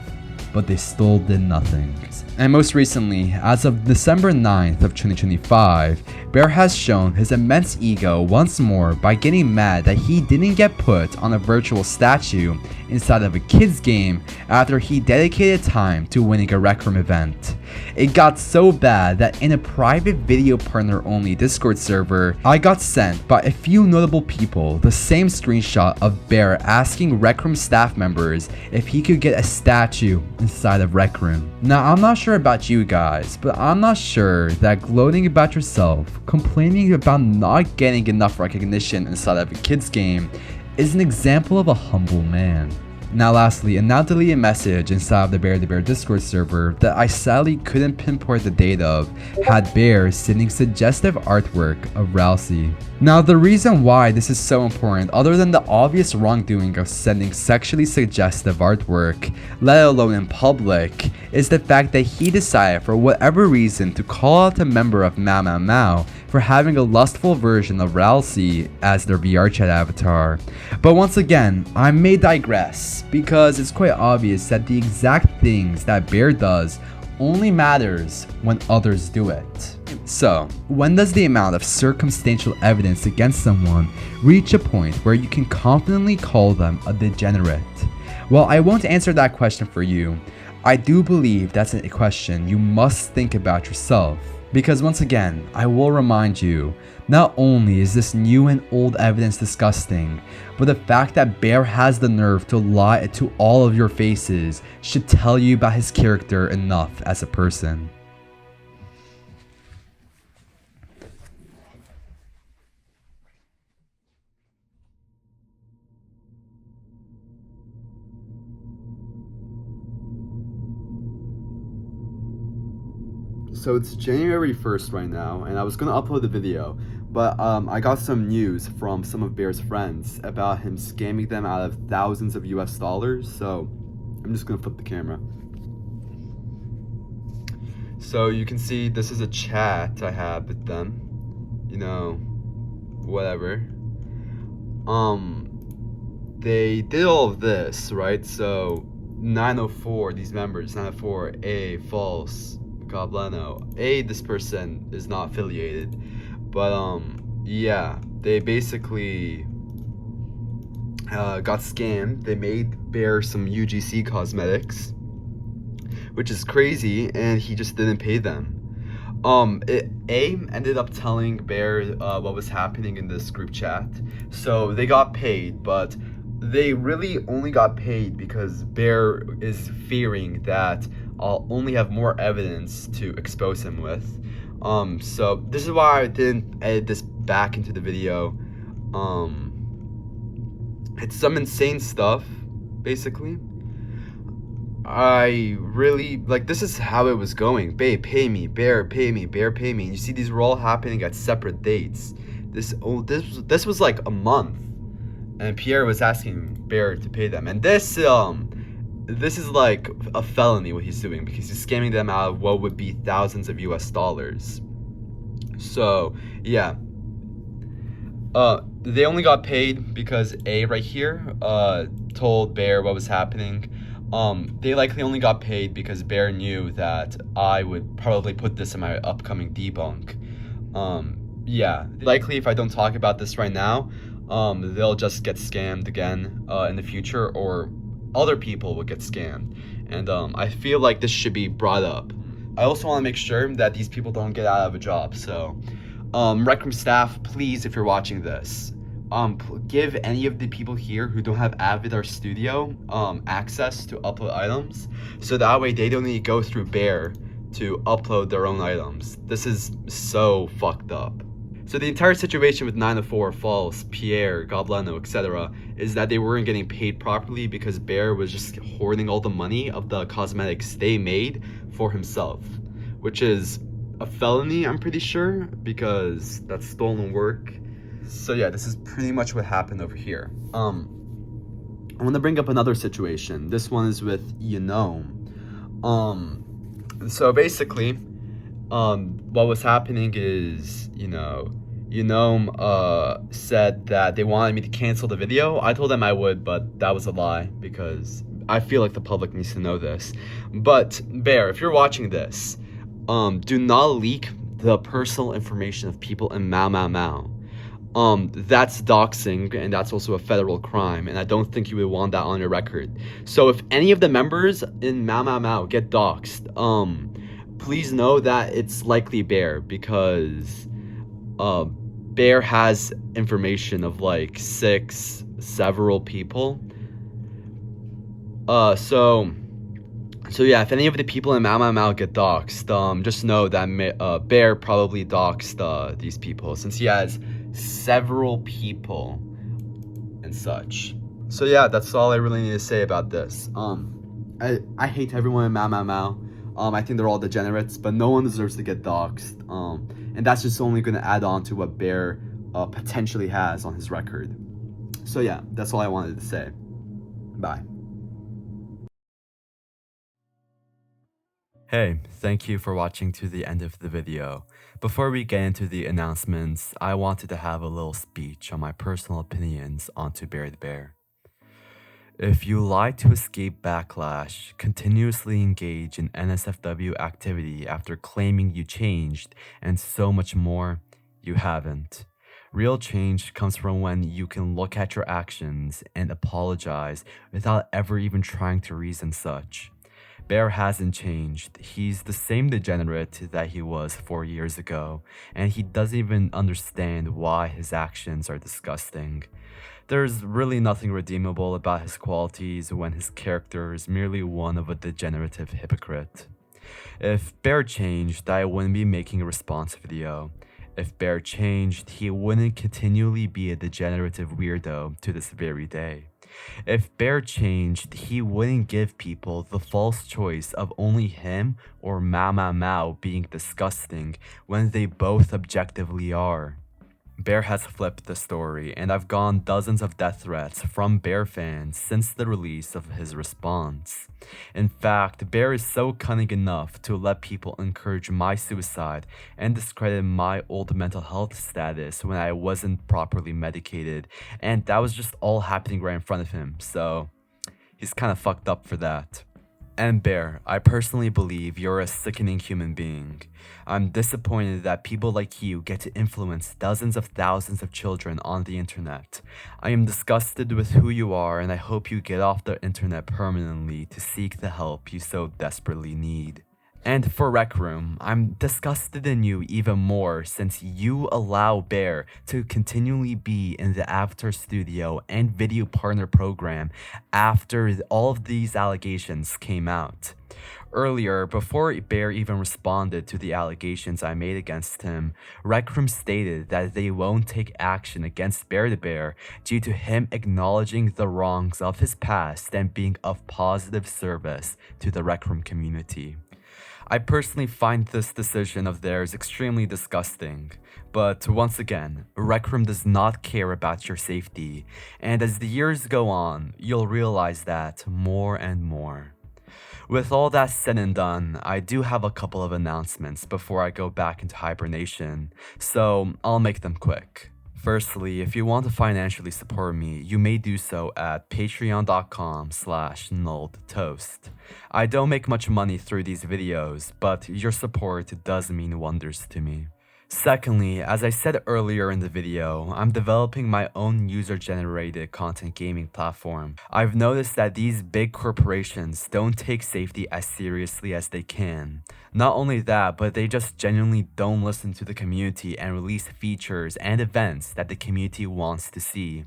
but they still did nothing. And most recently, as of December 9th of 2025, Bear has shown his immense ego once more by getting mad that he didn't get put on a virtual statue inside of a kid's game after he dedicated time to winning a Rec Room event. It got so bad that in a private video partner only Discord server, I got sent by a few notable people the same screenshot of Bear asking Rec Room staff members if he could get a statue inside of Rec Room. Now, I'm not sure about you guys, but I'm not sure that gloating about yourself, complaining about not getting enough recognition inside of a kid's game, is an example of a humble man. Now lastly, a now deleted message inside of the BearDaBear Discord server that I sadly couldn't pinpoint the date of had Bear sending suggestive artwork of Rousey. Now the reason why this is so important, other than the obvious wrongdoing of sending sexually suggestive artwork, let alone in public, is the fact that he decided for whatever reason to call out a member of Mao Mao Mao for having a lustful version of Rousey as their VR chat avatar. But once again, I may digress, because it's quite obvious that the exact things that Bear does only matters when others do it. So, when does the amount of circumstantial evidence against someone reach a point where you can confidently call them a degenerate? Well, I won't answer that question for you. I do believe that's a question you must think about yourself. Because once again, I will remind you, not only is this new and old evidence disgusting, but the fact that Bear has the nerve to lie to all of your faces should tell you about his character enough as a person. So it's January 1st right now, and I was gonna upload the video, but I got some news from some of Bear's friends about him scamming them out of thousands of US dollars, so I'm just gonna flip the camera. So you can see this is a chat I have with them, you know, whatever. They did all of this, right? So 904, these members, 904, A, false, Goblano. This person is not affiliated, but yeah, they basically got scammed. They made Bear some UGC cosmetics, which is crazy, and he just didn't pay them. A ended up telling Bear what was happening in this group chat, so they got paid, but they really only got paid because Bear is fearing that I'll only have more evidence to expose him with. So this is why I didn't edit this back into the video. It's some insane stuff, basically. I really, like, this is how it was going. Babe, pay me. Bear, pay me. Bear, pay me. You see, these were all happening at separate dates. This was like a month, and Pierre was asking Bear to pay them. And this is like a felony what he's doing, because he's scamming them out of what would be thousands of US dollars. So yeah, they only got paid because A right here told Bear what was happening. They likely only got paid because Bear knew that I would probably put this in my upcoming debunk. Yeah, likely if I don't talk about this right now, they'll just get scammed again in the future, or other people will get scammed, and I feel like this should be brought up. I also want to make sure that these people don't get out of a job, so Rec Room staff, please, if you're watching this, give any of the people here who don't have Avatar Studio access to upload items, so that way they don't need to go through Bear to upload their own items. This is so fucked up. So the entire situation with 904, False, Pierre, Goblano, etc. is that they weren't getting paid properly because Bear was just hoarding all the money of the cosmetics they made for himself, which is a felony, I'm pretty sure, because that's stolen work. So yeah, this is pretty much what happened over here. I want to bring up another situation. This one is with so basically, what was happening is, said that they wanted me to cancel the video. I told them I would, but that was a lie because I feel like the public needs to know this. But Bear, if you're watching this, do not leak the personal information of people in Mau. That's doxing, and that's also a federal crime, and I don't think you would want that on your record. So if any of the members in Mau get doxed, please know that it's likely Bear, because Bear has information of like several people. So yeah, if any of the people in Mau get doxed, just know that Bear probably doxed these people, since he has several people and such. So yeah, that's all I really need to say about this. I hate everyone in Mau. I think they're all degenerates, but no one deserves to get doxed. And that's just only going to add on to what Bear potentially has on his record. So yeah, that's all I wanted to say. Bye. Hey, thank you for watching to the end of the video. Before we get into the announcements, I wanted to have a little speech on my personal opinions onto BearDaBear. If you lie to escape backlash, continuously engage in NSFW activity after claiming you changed, and so much more, you haven't. Real change comes from when you can look at your actions and apologize without ever even trying to reason such. Bear hasn't changed. He's the same degenerate that he was 4 years ago, and he doesn't even understand why his actions are disgusting. There's really nothing redeemable about his qualities when his character is merely one of a degenerative hypocrite. If Bear changed, I wouldn't be making a response video. If Bear changed, he wouldn't continually be a degenerative weirdo to this very day. If Bear changed, he wouldn't give people the false choice of only him or Mau being disgusting when they both objectively are. Bear has flipped the story, and I've gotten dozens of death threats from Bear fans since the release of his response. In fact, Bear is so cunning enough to let people encourage my suicide and discredit my old mental health status when I wasn't properly medicated, and that was just all happening right in front of him, so he's kinda fucked up for that. And Bear, I personally believe you're a sickening human being. I'm disappointed that people like you get to influence dozens of thousands of children on the internet. I am disgusted with who you are, and I hope you get off the internet permanently to seek the help you so desperately need. And for Rec Room, I'm disgusted in you even more since you allow Bear to continually be in the Avatar Studio and Video Partner Program after all of these allegations came out. Earlier, before Bear even responded to the allegations I made against him, Rec Room stated that they won't take action against BearDaBear due to him acknowledging the wrongs of his past and being of positive service to the Rec Room community. I personally find this decision of theirs extremely disgusting, but once again, Rec Room does not care about your safety, and as the years go on, you'll realize that more and more. With all that said and done, I do have a couple of announcements before I go back into hibernation, so I'll make them quick. Firstly, if you want to financially support me, you may do so at patreon.com/nulledtoast. I don't make much money through these videos, but your support does mean wonders to me. Secondly, as I said earlier in the video, I'm developing my own user-generated content gaming platform. I've noticed that these big corporations don't take safety as seriously as they can. Not only that, but they just genuinely don't listen to the community and release features and events that the community wants to see.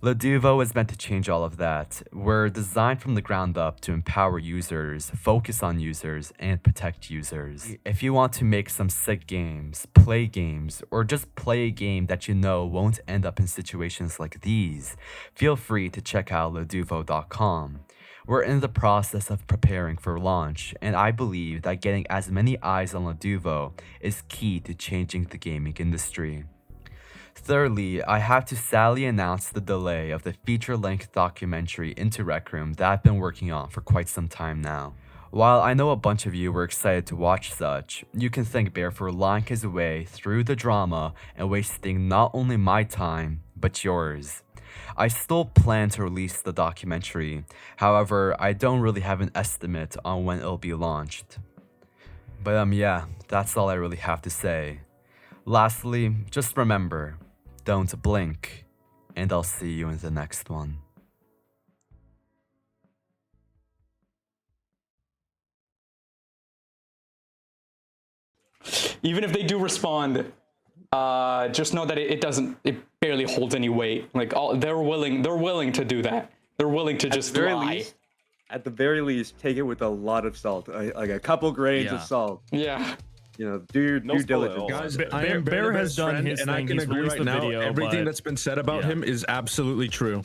Leduvo is meant to change all of that. We're designed from the ground up to empower users, focus on users, and protect users. If you want to make some sick games, play games, or just play a game that you know won't end up in situations like these, feel free to check out leduvo.com. We're in the process of preparing for launch, and I believe that getting as many eyes on Laduvo is key to changing the gaming industry. Thirdly, I have to sadly announce the delay of the feature-length documentary Into Rec Room that I've been working on for quite some time now. While I know a bunch of you were excited to watch such, you can thank Bear for lying his way through the drama and wasting not only my time, but yours. I still plan to release the documentary, however, I don't really have an estimate on when it'll be launched. But yeah, that's all I really have to say. Lastly, just remember, don't blink, and I'll see you in the next one. Even if they do respond, just know that it barely holds any weight. Like they're willing to do that. They're willing to just lie. At the very least, take it with a lot of salt, like a couple grains of salt. Yeah. You know, do your due diligence. Guys, Bear has done his thing. and I can agree right now. Everything that's been said about him is absolutely true.